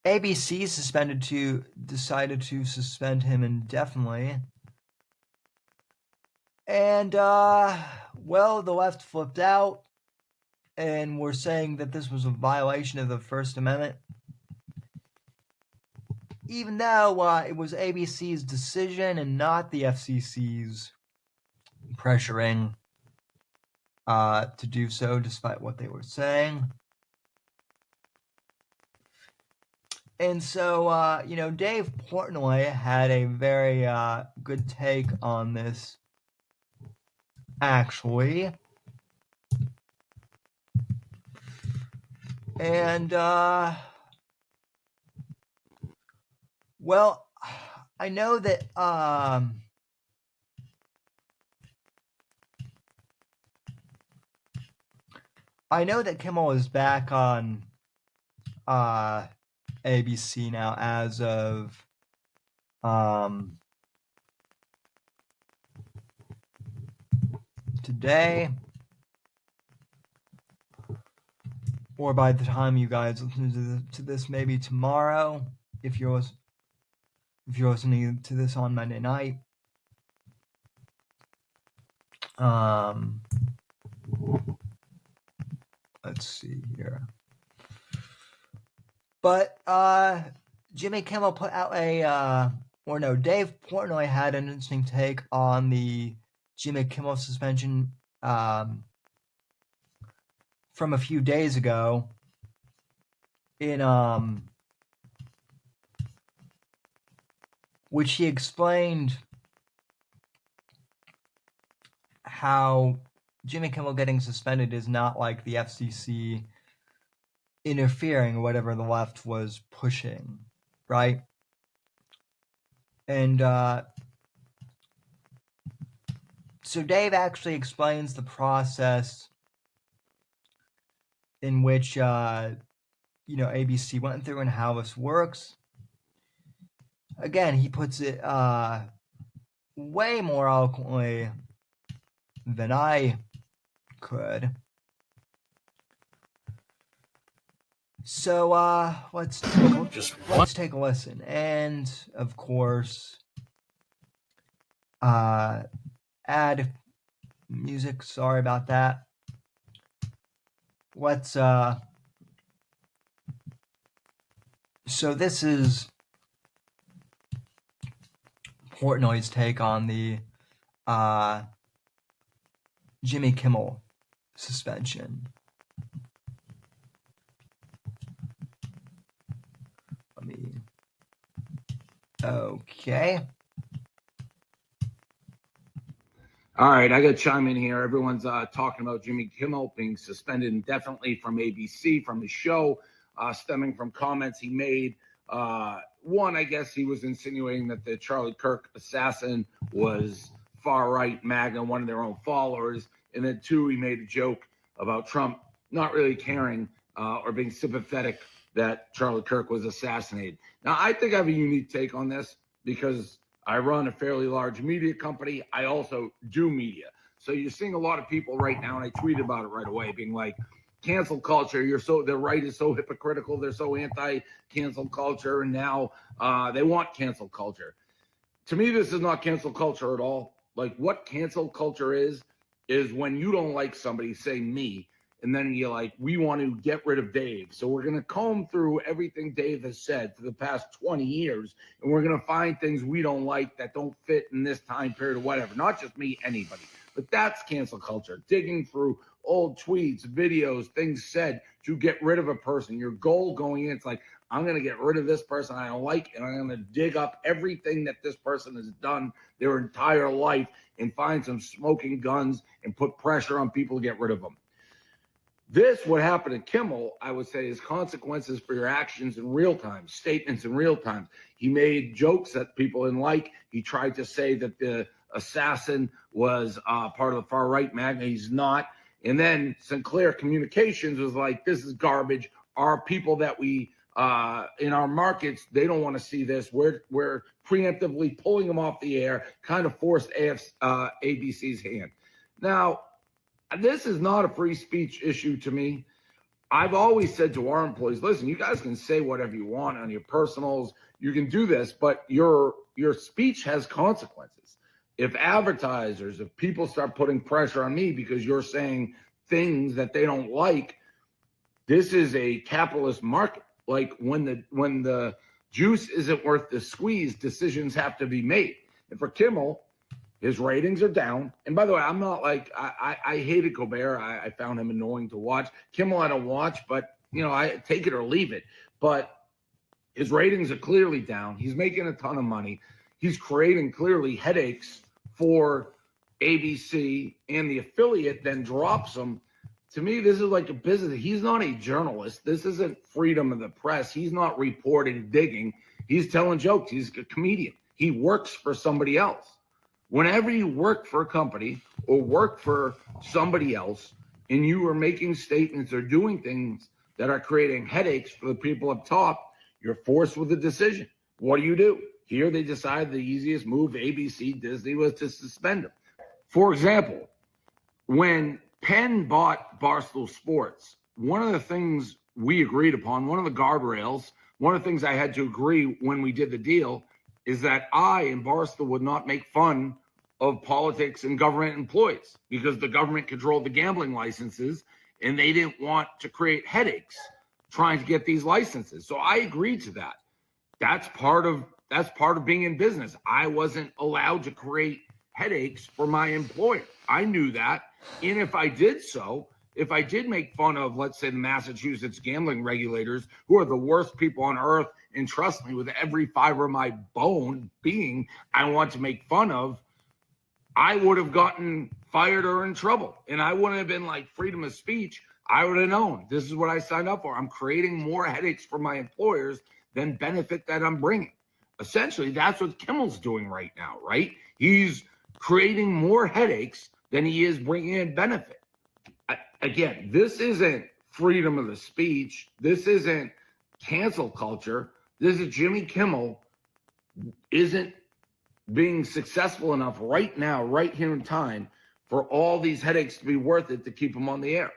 ABC decided to suspend him indefinitely. And the left flipped out and were saying that this was a violation of the First Amendment, even though it was ABC's decision and not the FCC's pressuring to do so, despite what they were saying. And so, Dave Portnoy had a very good take on this, actually. And, I know that, Kimmel is back on, ABC now as of, today, or by the time you guys listen to this, maybe tomorrow, if you're listening to this on Monday night. Let's see here. But Jimmy Kimmel put out Dave Portnoy had an interesting take on the Jimmy Kimmel suspension from a few days ago in which he explained how Jimmy Kimmel getting suspended is not like the FCC interfering or whatever the left was pushing, right? And so Dave actually explains the process in which ABC went through and how this works. Again, he puts it way more eloquently than I could. So let's take a listen, and of course, add music. Sorry about that. So this is Portnoy's take on the Jimmy Kimmel suspension. Okay. All right, I got to chime in here. Everyone's talking about Jimmy Kimmel being suspended indefinitely from ABC, from his show, stemming from comments he made. One, I guess he was insinuating that the Charlie Kirk assassin was far-right MAGA, one of their own followers. And then two, he made a joke about Trump not really caring or being sympathetic that Charlie Kirk was assassinated. Now, I think I have a unique take on this because I run a fairly large media company. I also do media. So you're seeing a lot of people right now, and I tweeted about it right away, being like, cancel culture, the right is so hypocritical, they're so anti-cancel culture, and now they want cancel culture. To me, this is not cancel culture at all. Like, what cancel culture is when you don't like somebody, say me, and then you're like, we want to get rid of Dave. So we're going to comb through everything Dave has said for the past 20 years, and we're going to find things we don't like that don't fit in this time period or whatever. Not just me, anybody. but that's cancel culture. Digging through old tweets, videos, things said to get rid of a person. Your goal going in, it's like, I'm going to get rid of this person I don't like, and I'm going to dig up everything that this person has done their entire life and find some smoking guns and put pressure on people to get rid of them. This, what happened to Kimmel, I would say, is consequences for your actions in real time, statements in real time. He made jokes that people didn't like. He tried to say that the assassin was part of the far-right magnet. He's not. And then Sinclair Communications was like, this is garbage. Our people that we, in our markets, they don't want to see this. We're preemptively pulling them off the air, kind of forced ABC's hand. Now, this is not a free speech issue to me. I've always said to our employees, listen, you guys can say whatever you want on your personals. You can do this, but your speech has consequences. If advertisers, if people start putting pressure on me because you're saying things that they don't like, this is a capitalist market. Like when the juice isn't worth the squeeze, decisions have to be made. And for Kimmel, his ratings are down. And by the way, I'm not like, I hated Colbert. I found him annoying to watch. Kimmel I don't watch, but, I take it or leave it. But his ratings are clearly down. He's making a ton of money. He's creating clearly headaches for ABC, and the affiliate then drops him. To me, this is like a business. He's not a journalist. This isn't freedom of the press. He's not reporting, digging. He's telling jokes. He's a comedian. He works for somebody else. Whenever you work for a company or work for somebody else and you are making statements or doing things that are creating headaches for the people up top, you're forced with a decision. What do? Here they decided the easiest move, ABC, Disney, was to suspend him. For example, when Penn bought Barstool Sports, one of the things we agreed upon, one of the guardrails, one of the things I had to agree when we did the deal is that I and Barstool would not make fun of politics and government employees because the government controlled the gambling licenses and they didn't want to create headaches trying to get these licenses. So I agreed to that. That's part of being in business. I wasn't allowed to create headaches for my employer. I knew that. And if I did make fun of, let's say, the Massachusetts gambling regulators, who are the worst people on earth, and trust me, with every fiber of my bone being, I want to make fun of, I would have gotten fired or in trouble. And I wouldn't have been like freedom of speech. I would have known this is what I signed up for. I'm creating more headaches for my employers than benefit that I'm bringing. Essentially, that's what Kimmel's doing right now, right? He's creating more headaches than he is bringing in benefit. Again, this isn't freedom of the speech. This isn't cancel culture. This is Jimmy Kimmel isn't being successful enough right now, right here in time, for all these headaches to be worth it to keep him on the air.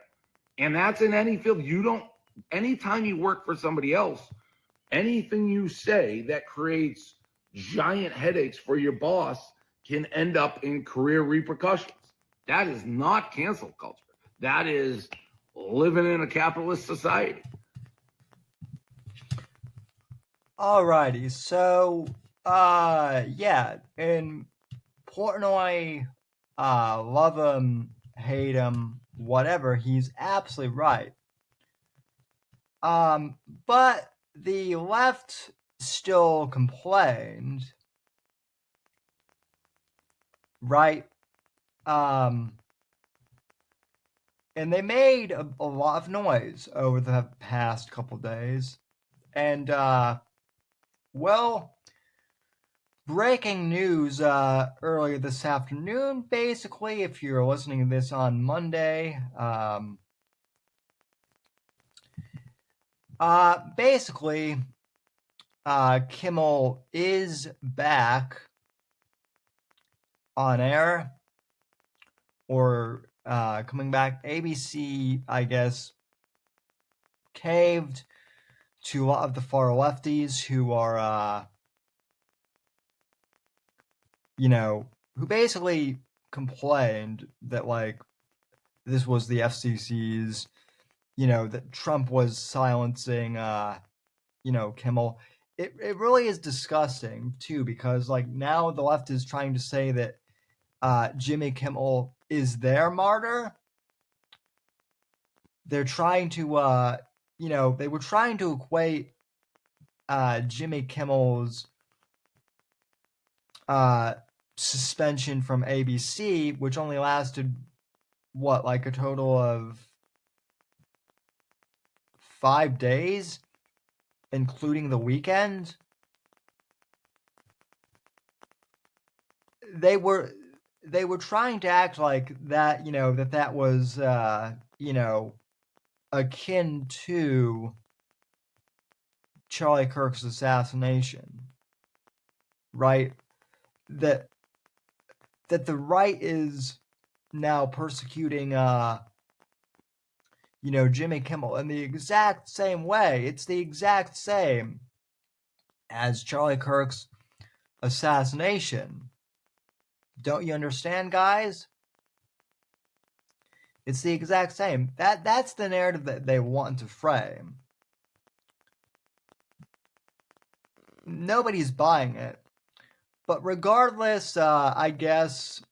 And that's in any field. Anytime you work for somebody else, anything you say that creates giant headaches for your boss can end up in career repercussions. That is not cancel culture. That is living in a capitalist society. Alrighty, so yeah, and Portnoy, love him, hate him, whatever, he's absolutely right. But the left still complained, right? And they made a lot of noise over the past couple days. And, well, breaking news earlier this afternoon, basically, if you're listening to this on Monday, basically, Kimmel is back on air, or coming back. ABC, I guess, caved to a lot of the far lefties who are, who basically complained that, like, this was the FCC's, that Trump was silencing, Kimmel. It really is disgusting, too, because, like, now the left is trying to say that Jimmy Kimmel is their martyr. They're trying to, they were trying to equate Jimmy Kimmel's suspension from ABC, which only lasted, like a total of 5 days, including the weekend. They were trying to act like that, that was, akin to Charlie Kirk's assassination, right? That the right is now persecuting, Jimmy Kimmel in the exact same way. It's the exact same as Charlie Kirk's assassination. Don't you understand, guys? It's the exact same. That's the narrative that they want to frame. Nobody's buying it. But regardless, I guess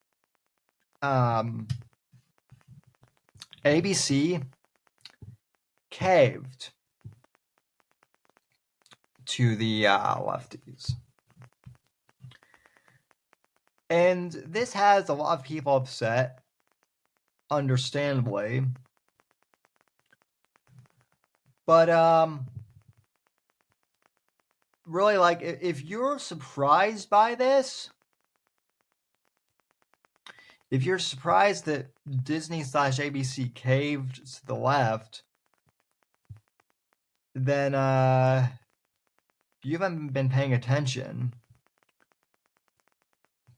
ABC caved to the lefties. And this has a lot of people upset, understandably. But really, like, if you're surprised by this, if you're surprised that Disney/ABC caved to the left, then you haven't been paying attention.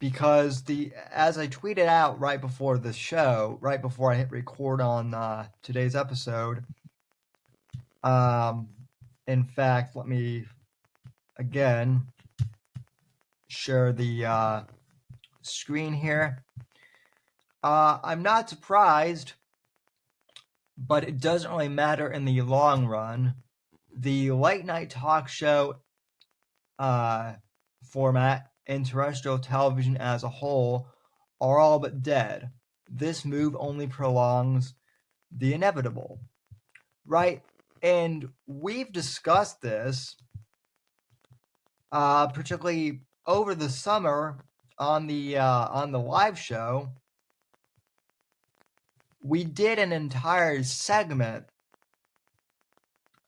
Because as I tweeted out right before the show, right before I hit record on today's episode, in fact, let me again share the screen here. I'm not surprised, but it doesn't really matter in the long run. The late night talk show format and terrestrial television as a whole are all but dead. This move only prolongs the inevitable, right? And we've discussed this, particularly over the summer on the live show. We did an entire segment.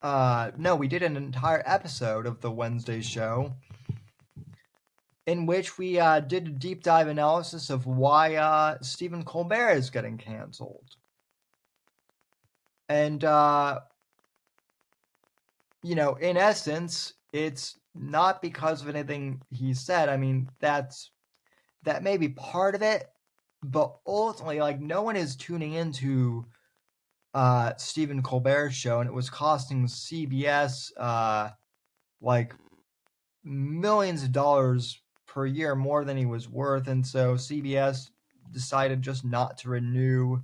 We did an entire episode of the Wednesday show in which we did a deep dive analysis of why Stephen Colbert is getting canceled. And, in essence, it's not because of anything he said. I mean, that may be part of it, but ultimately, like, no one is tuning into Stephen Colbert's show, and it was costing CBS, millions of dollars per year, more than he was worth, and so CBS decided just not to renew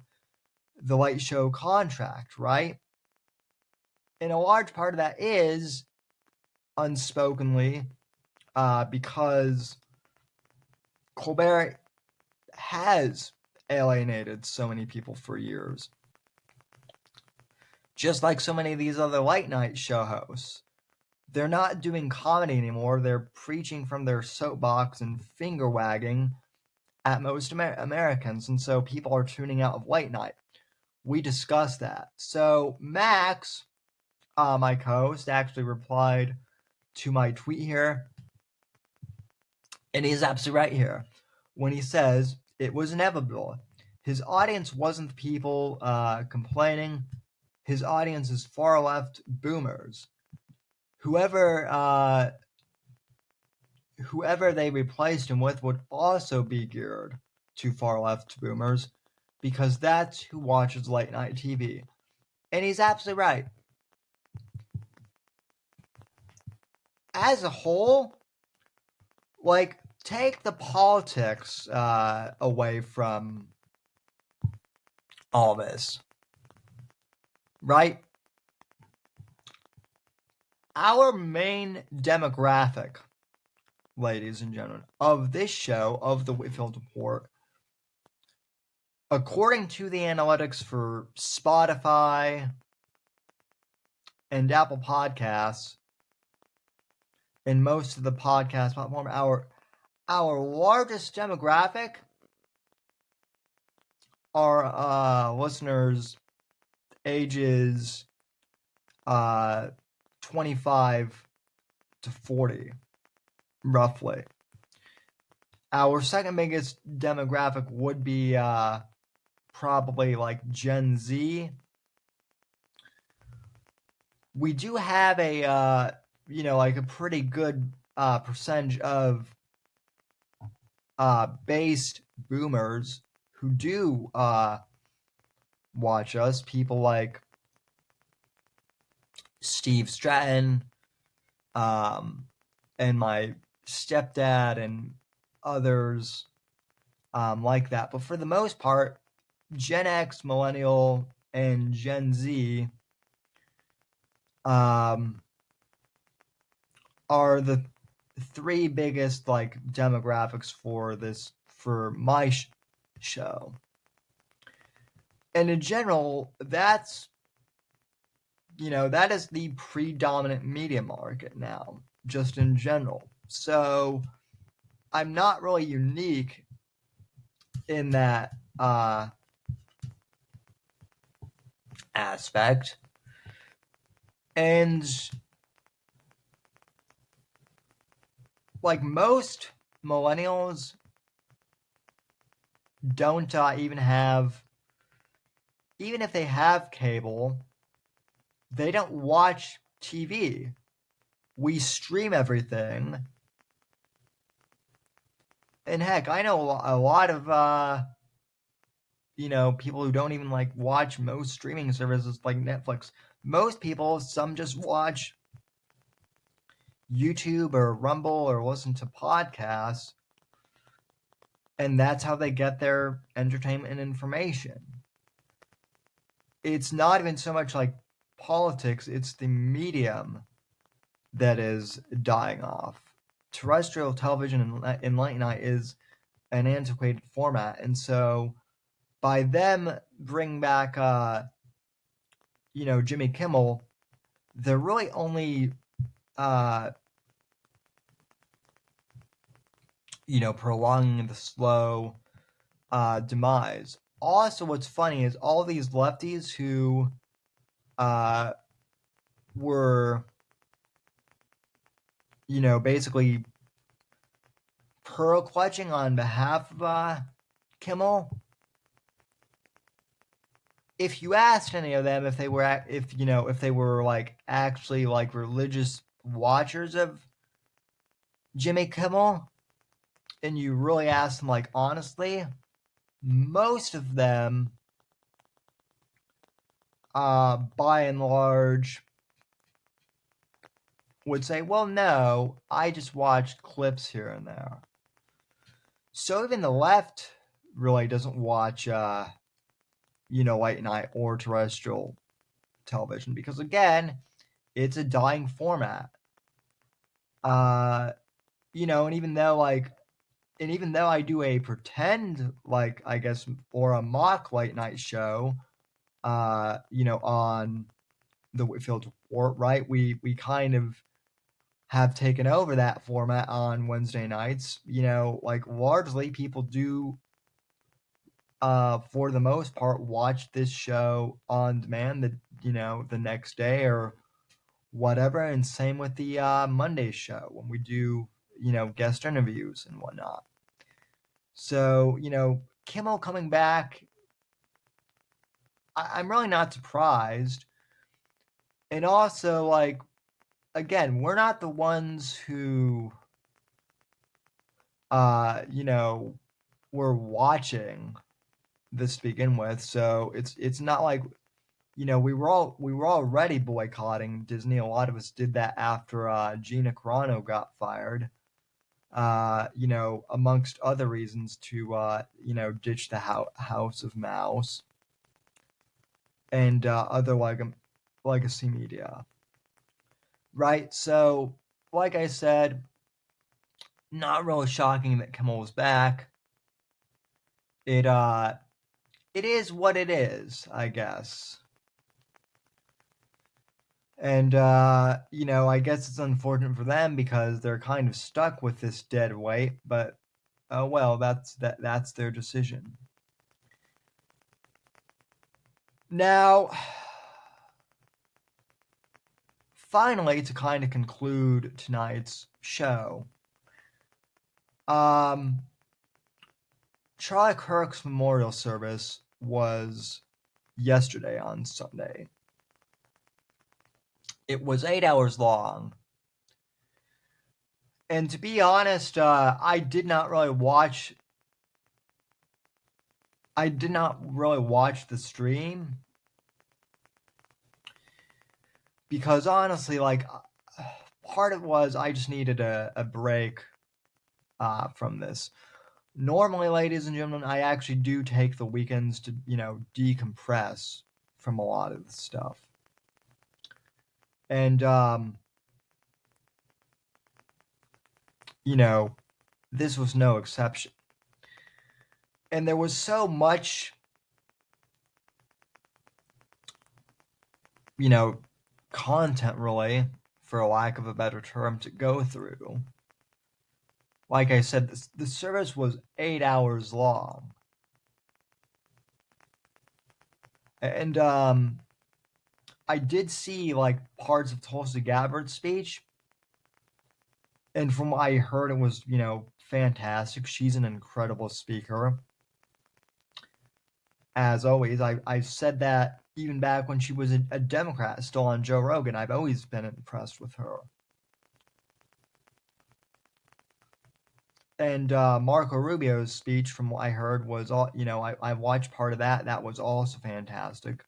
the Late Show contract, right? And a large part of that is unspokenly because Colbert has alienated so many people for years. Just like so many of these other late night show hosts. They're not doing comedy anymore. They're preaching from their soapbox and finger wagging at most Americans. And so people are tuning out of late night. We discussed that. So Max, my co-host, actually replied to my tweet here. And he's absolutely right here when he says it was inevitable. His audience wasn't the people complaining. His audience is far left boomers. Whoever they replaced him with would also be geared to far left boomers because that's who watches late night TV. And he's absolutely right. As a whole, like, take the politics away from all this, right? Our main demographic, ladies and gentlemen, of this show, of the Whitfield Report, according to the analytics for Spotify and Apple Podcasts, and most of the podcast platform, our largest demographic are listeners ages 25 to 40, roughly. Our second biggest demographic would be probably like Gen Z. We do have a like a pretty good percentage of based boomers who do watch us. People like Steve Stratton, and my stepdad and others like that. But for the most part, Gen X, Millennial, and Gen Z are the three biggest like demographics for my show. And in general, that is the predominant media market now, just in general. So I'm not really unique in that aspect. And like most millennials don't even if they have cable, they don't watch TV. We stream everything. And heck, I know a lot of people who don't even like watch most streaming services like Netflix. Most people, some just watch YouTube or Rumble or listen to podcasts, and that's how they get their entertainment and information. It's not even so much like politics, it's the medium that is dying off. Terrestrial television in late night is an antiquated format, and so by them bringing back Jimmy Kimmel, they're really only prolonging the slow demise. Also, what's funny is all these lefties who were basically pearl clutching on behalf of Kimmel. If you asked any of them if they were like actually like religious watchers of Jimmy Kimmel, and you really asked them like honestly, most of them by and large would say, well, no, I just watched clips here and there. So even the left really doesn't watch late night or terrestrial television because again, it's a dying format. And even though I do a pretend like I guess or a mock late night show, on the Whitfield Report, right? We kind of have taken over that format on Wednesday nights. Like largely people do for the most part watch this show on demand the next day or whatever, and same with the Monday show when we do guest interviews and whatnot. So Kimmel coming back, I'm really not surprised. And also, like, again, we're not the ones who were watching this to begin with, so it's not like we were already boycotting Disney. A lot of us did that after Gina Carano got fired, amongst other reasons to ditch the House of Mouse and other legacy media, right? So like I said, not really shocking that Kimmel was back. It it is what it is, I guess. And, I guess it's unfortunate for them because they're kind of stuck with this dead weight, but, oh well, that's their decision. Now, finally, to kind of conclude tonight's show, Charlie Kirk's memorial service was yesterday on Sunday. It was 8 hours long. And to be honest, I did not really watch the stream. Because honestly, part of it was I just needed a break from this. Normally, ladies and gentlemen, I actually do take the weekends to, decompress from a lot of the stuff. And, this was no exception. And there was so much, content, really, for lack of a better term, to go through. Like I said, the service was 8 hours long. And I did see parts of Tulsi Gabbard's speech. And from what I heard, it was, fantastic. She's an incredible speaker. As always, I said that even back when she was a Democrat, still on Joe Rogan. I've always been impressed with her. And Marco Rubio's speech, from what I heard, was all, I watched part of that. That was also fantastic.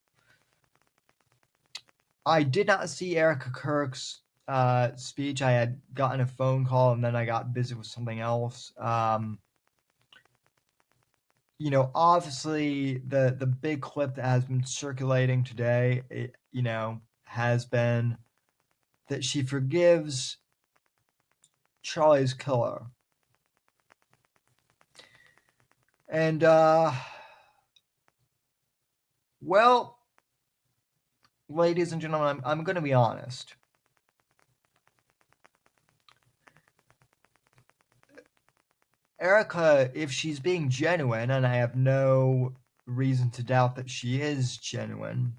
I did not see Erica Kirk's speech. I had gotten a phone call and then I got busy with something else. Obviously the big clip that has been circulating today, has been that she forgives Charlie's killer. And, well, ladies and gentlemen, I'm going to be honest. Erica, if she's being genuine, and I have no reason to doubt that she is genuine,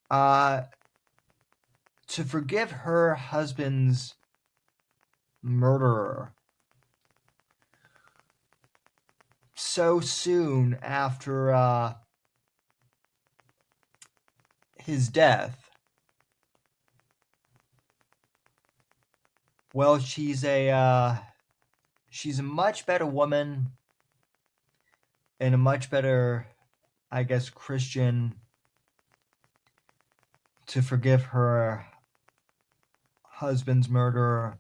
to forgive her husband's murderer so soon after his death, well, she's a much better woman and a much better, I guess, Christian to forgive her husband's murderer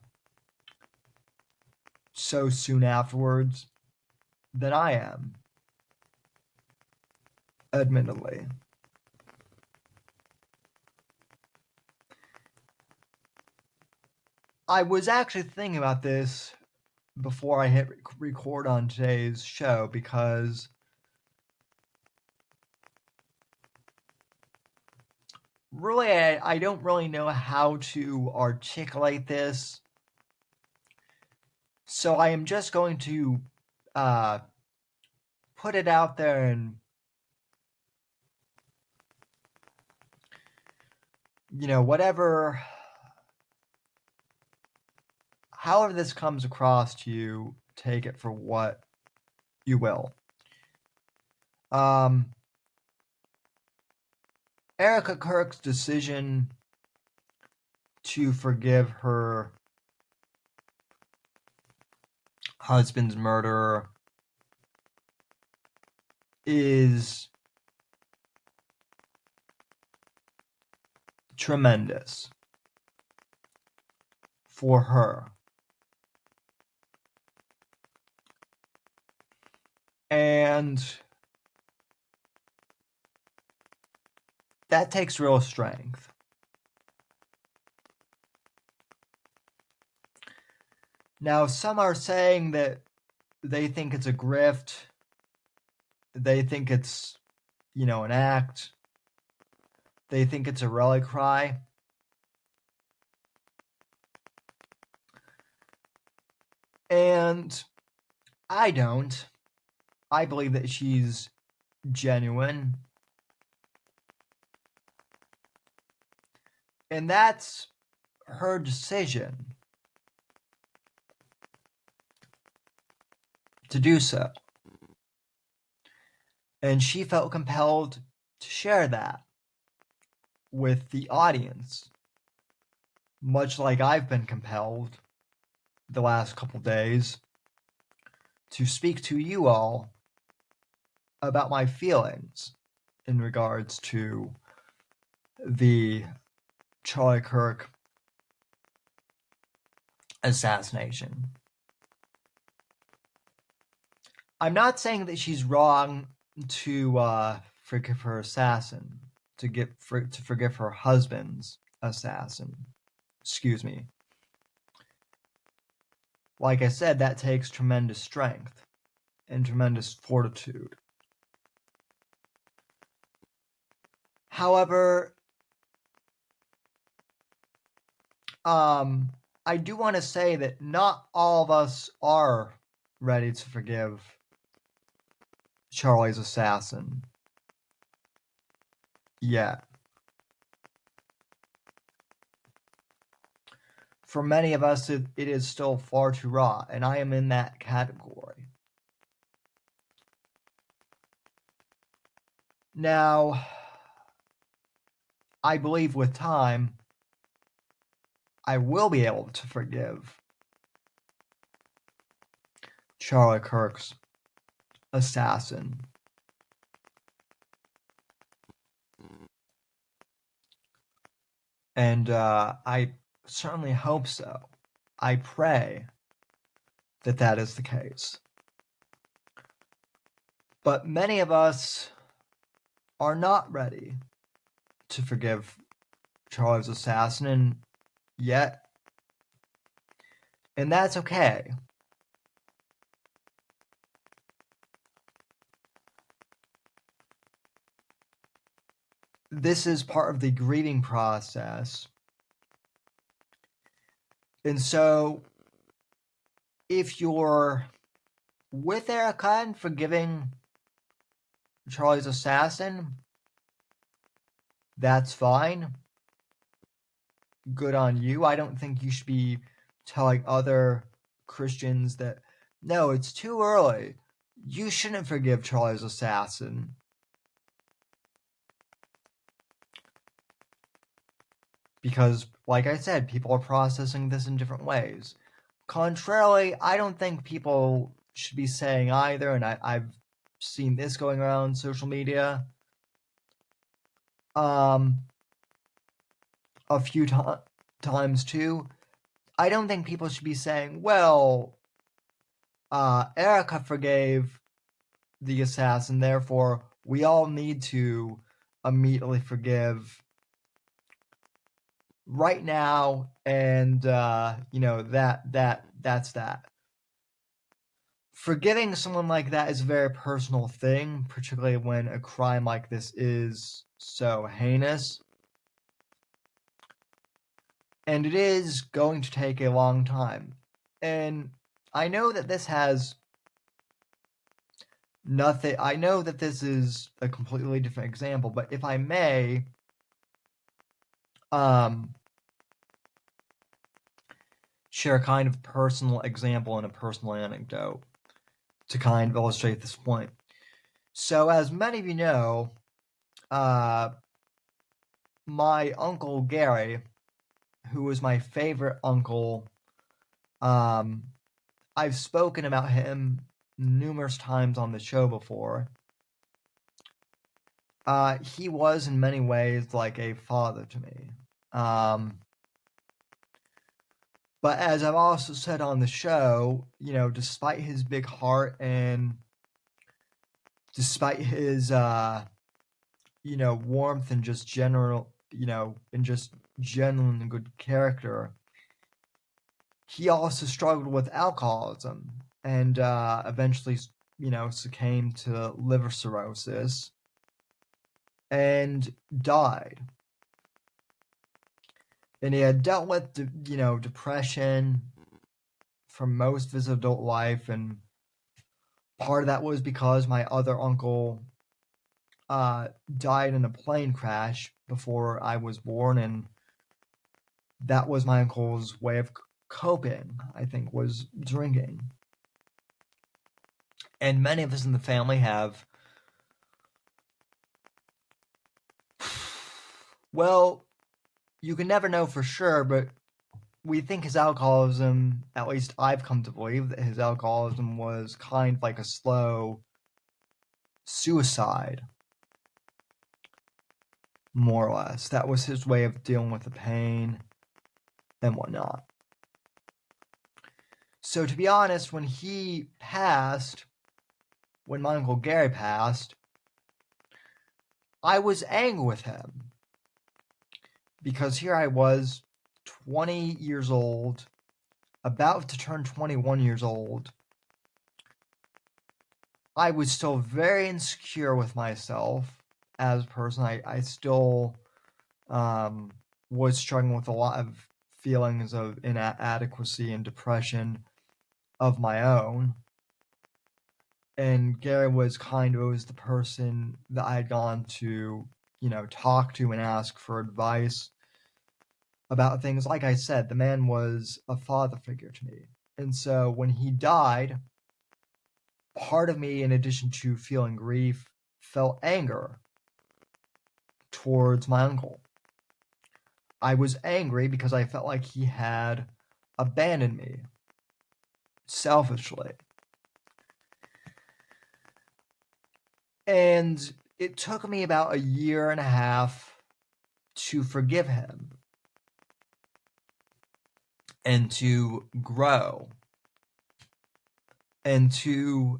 so soon afterwards than I am, admittedly. I was actually thinking about this before I hit record on today's show because really I don't really know how to articulate this. So I am just going to put it out there and however this comes across to you, take it for what you will. Erica Kirk's decision to forgive her husband's murderer is tremendous for her. And that takes real strength. Now, some are saying that they think it's a grift They think it's, an act. They think it's a rally cry. And I don't. I believe that she's genuine. And that's her decision to do so. And she felt compelled to share that with the audience, much like I've been compelled the last couple days to speak to you all about my feelings in regards to the Charlie Kirk assassination. I'm not saying that she's wrong to forgive her assassin, to forgive her husband's assassin. Excuse me. Like I said, that takes tremendous strength and tremendous fortitude. However, I do want to say that not all of us are ready to forgive Charlie's assassin yet. For many of us, it is still far too raw, and I am in that category. Now, I believe with time, I will be able to forgive Charlie Kirk's assassin. And I certainly hope so. I pray that that is the case. But many of us are not ready to forgive Charlie's assassin yet. And that's okay. This is part of the grieving process. And so, if you're with Erica and forgiving Charlie's assassin, that's fine. Good on you. I don't think you should be telling other Christians that, no, it's too early. You shouldn't forgive Charlie's assassin. Because, like I said, people are processing this in different ways. Contrarily, I don't think people should be saying either, and I've seen this going around social media a few times too. I don't think people should be saying, well, Erica forgave the assassin, therefore we all need to immediately forgive right now, and that's that. Forgiving someone like that is a very personal thing, particularly when a crime like this is so heinous. And it is going to take a long time. And I know that this has nothing. I know that this is a completely different example, but if I may, share a kind of personal example and a personal anecdote to kind of illustrate this point. So, as many of you know, my Uncle Gary, who was my favorite uncle, I've spoken about him numerous times on the show before. He was in many ways like a father to me. But as I've also said on the show, despite his big heart and despite his, warmth and just general, and just genuine and good character, he also struggled with alcoholism and eventually succumbed to liver cirrhosis and died. And he had dealt with, depression for most of his adult life, and part of that was because my other uncle died in a plane crash before I was born, and that was my uncle's way of coping, I think, was drinking. And many of us in the family have, well, you can never know for sure, but we think his alcoholism, at least I've come to believe that his alcoholism was kind of like a slow suicide, more or less. That was his way of dealing with the pain and whatnot. So to be honest, when he passed, when my Uncle Gary passed, I was angry with him. Because here I was, 20 years old, about to turn 21 years old. I was still very insecure with myself as a person. I still was struggling with a lot of feelings of inadequacy and depression of my own. And Gary was kind of always the person that I had gone to, talk to and ask for advice about things. Like I said, the man was a father figure to me. And so when he died, part of me, in addition to feeling grief, felt anger towards my uncle. I was angry because I felt like he had abandoned me selfishly. And it took me about a year and a half to forgive him and to grow and to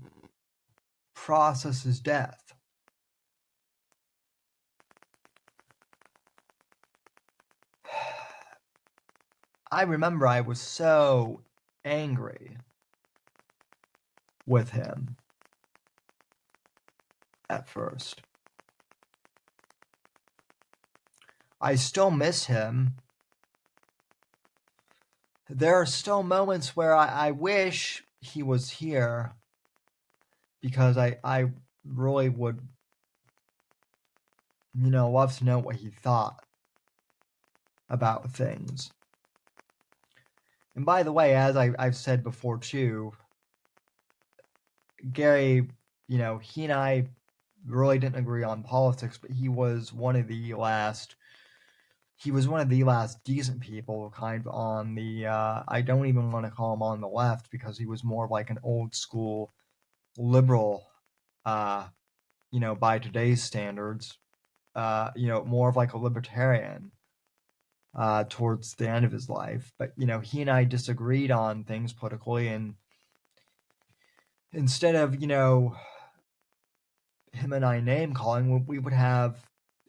process his death. I remember I was so angry with him at first. I still miss him. There are still moments where I wish he was here, because I really would, love to know what he thought about things. And by the way, as I've said before too, Gary, he and I really didn't agree on politics, but he was one of the last decent people kind of on the, I don't even want to call him on the left, because he was more like an old school liberal, by today's standards, more of like a libertarian towards the end of his life. But, he and I disagreed on things politically, and instead of, him and I name calling, we would have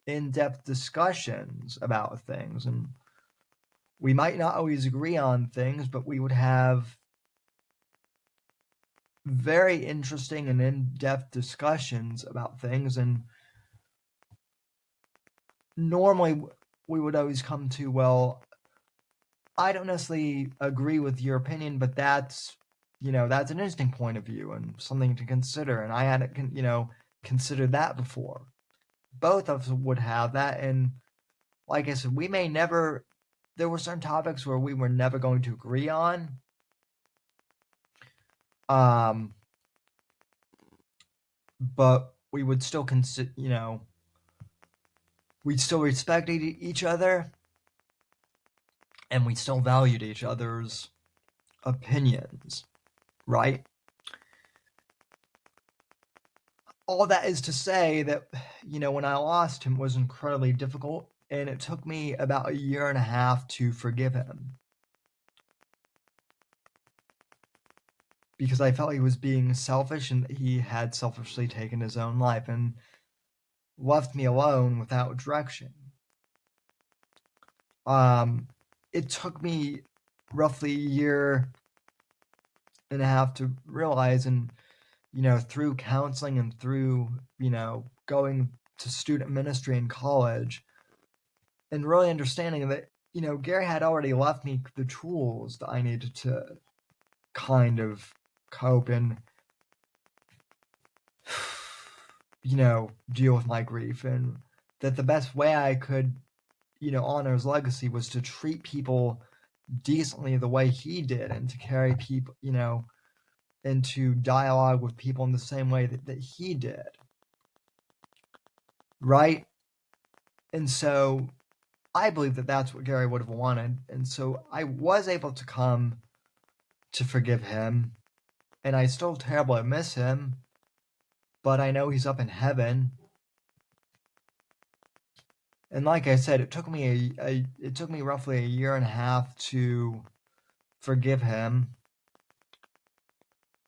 in-depth discussions about things, and we might not always agree on things, but we would have very interesting and in-depth discussions about things. And normally we would always come to, well, I don't necessarily agree with your opinion, but that's an interesting point of view and something to consider, and I hadn't considered that before. Both of us would have that. And like I said, there were certain topics where we were never going to agree on. But we would still we'd still respect each other, and we still valued each other's opinions, right? All that is to say that, when I lost him, it was incredibly difficult, and it took me about a year and a half to forgive him. Because I felt he was being selfish, and that he had selfishly taken his own life and left me alone without direction. It took me roughly a year and a half to realize, and through counseling and through, going to student ministry in college, and really understanding that, Gary had already left me the tools that I needed to kind of cope and, deal with my grief, and that the best way I could, honor his legacy was to treat people decently the way he did, and to carry people, into dialogue with people in the same way that he did. Right? And so I believe that that's what Gary would have wanted. And so I was able to come to forgive him. And I still terribly miss him. But I know he's up in heaven. And like I said, it took me roughly a year and a half to forgive him.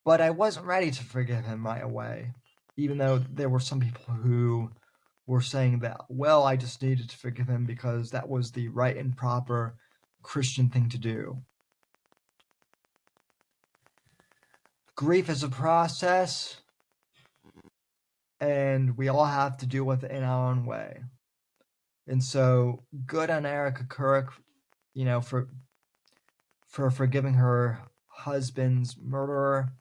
But I wasn't ready to forgive him right away. Even though there were some people who were saying that, well, I just needed to forgive him because that was the right and proper Christian thing to do. Grief is a process, and we all have to deal with it in our own way. And so, good on Erica Kirk, for forgiving her husband's murderer.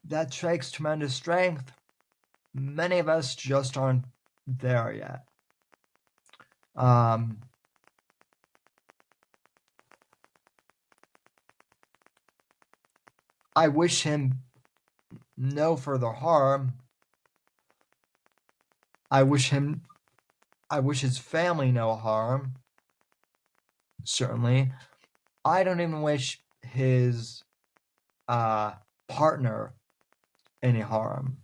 That takes tremendous strength. Many of us just aren't there yet. I wish him no further harm. I wish his family no harm. Certainly. I don't even wish his partner any harm.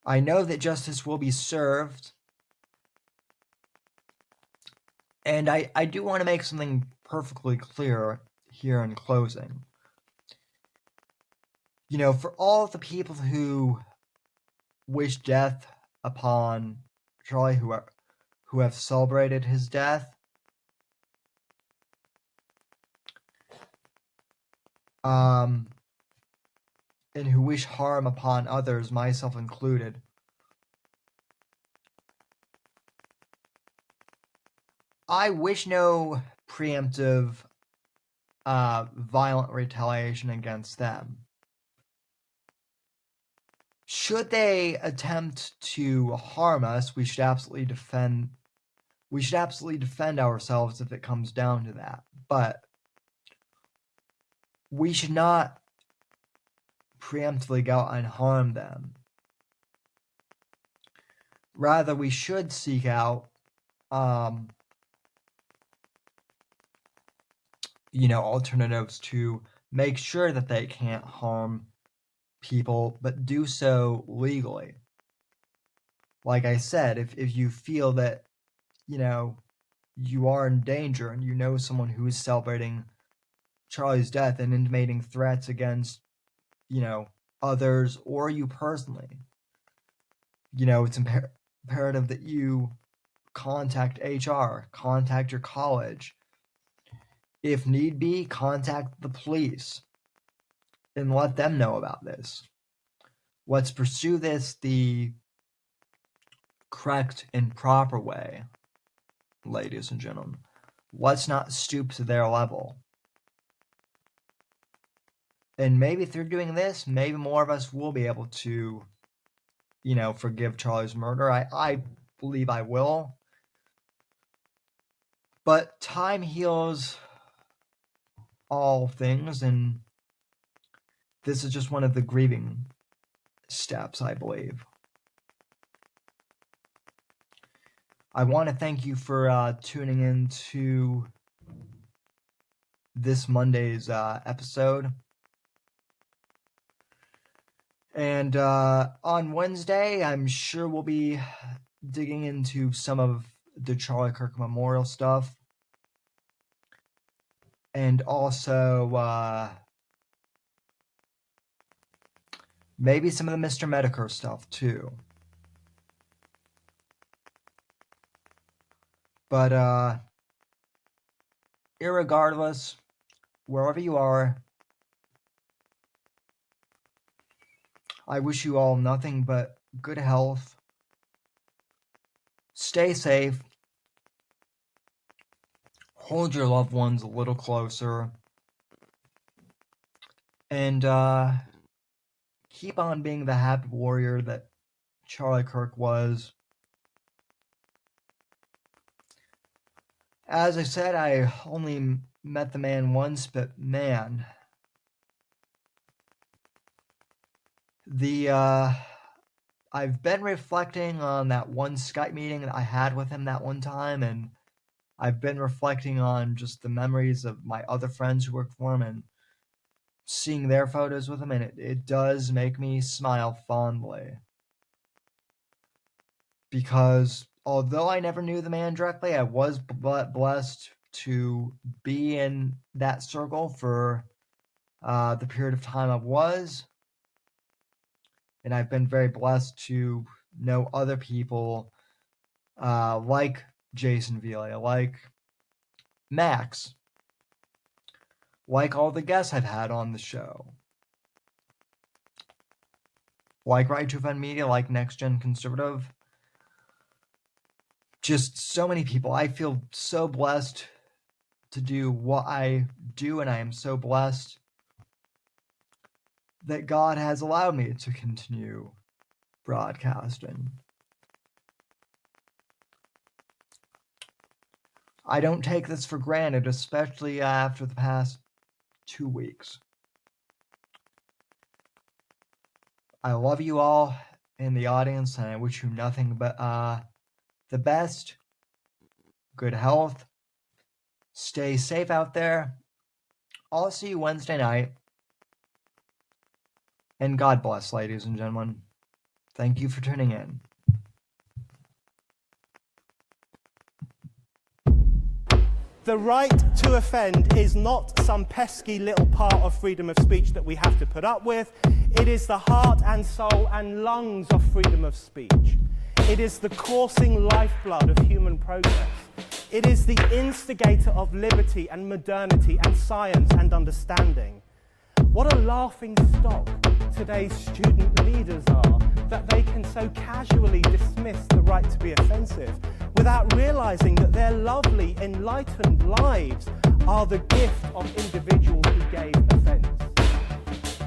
I know that justice will be served. And I do want to make something perfectly clear here in closing. For all of the people who wish death upon Charlie, who have celebrated his death, and who wish harm upon others, myself included, I wish no preemptive, violent retaliation against them. Should they attempt to harm us, we should absolutely defend ourselves if it comes down to that. But we should not preemptively go out and harm them. Rather, we should seek out, alternatives to make sure that they can't harm people, but do so legally. Like I said, if you feel that, you are in danger, and someone who is celebrating Charlie's death and intimating threats against, others or you personally, it's imperative that you contact HR, contact your college. If need be, contact the police and let them know about this. Let's pursue this the correct and proper way, ladies and gentlemen. Let's not stoop to their level. And maybe through doing this, maybe more of us will be able to, forgive Charlie's murder. I believe I will. But time heals all things, and this is just one of the grieving steps, I believe. I want to thank you for tuning in to this Monday's episode. And on Wednesday, I'm sure we'll be digging into some of the Charlie Kirk Memorial stuff. And also maybe some of the Mr. Medicare stuff too. But irregardless, wherever you are, I wish you all nothing but good health. Stay safe. Hold your loved ones a little closer. And keep on being the happy warrior that Charlie Kirk was. As I said, I only met the man once, but man, I've been reflecting on that one Skype meeting that I had with him that one time, and I've been reflecting on just the memories of my other friends who work for him and seeing their photos with him, and it does make me smile fondly. Because although I never knew the man directly, I was blessed to be in that circle for the period of time I was. And I've been very blessed to know other people like Jason Villa, like Max, like all the guests I've had on the show, like Right to Offend Media, like Next Gen Conservative. Just so many people. I feel so blessed to do what I do, and I am so blessed that God has allowed me to continue broadcasting. I don't take this for granted, especially after the past 2 weeks. I love you all in the audience, and I wish you nothing but the best. Good health. Stay safe out there. I'll see you Wednesday night. And God bless, ladies and gentlemen. Thank you for tuning in. The right to offend is not some pesky little part of freedom of speech that we have to put up with. It is the heart and soul and lungs of freedom of speech. It is the coursing lifeblood of human progress. It is the instigator of liberty and modernity and science and understanding. What a laughing stock today's student leaders are, that they can so casually dismiss the right to be offensive without realizing that their lovely, enlightened lives are the gift of individuals who gave offense.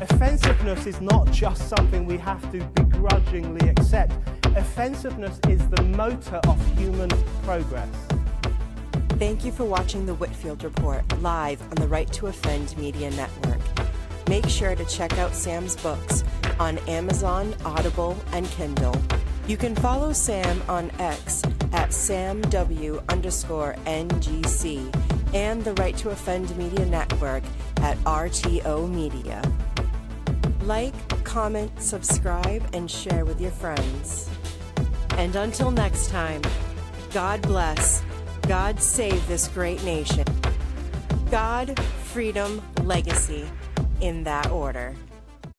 Offensiveness is not just something we have to begrudgingly accept. Offensiveness is the motor of human progress. Thank you for watching the Whitfield Report live on the Right to Offend Media Network. Make sure to check out Sam's books on Amazon, Audible, and Kindle. You can follow Sam on X at SamW_NGC and the Right to Offend Media Network at RTO Media. Like, comment, subscribe, and share with your friends. And until next time, God bless, God save this great nation. God, freedom, legacy, in that order.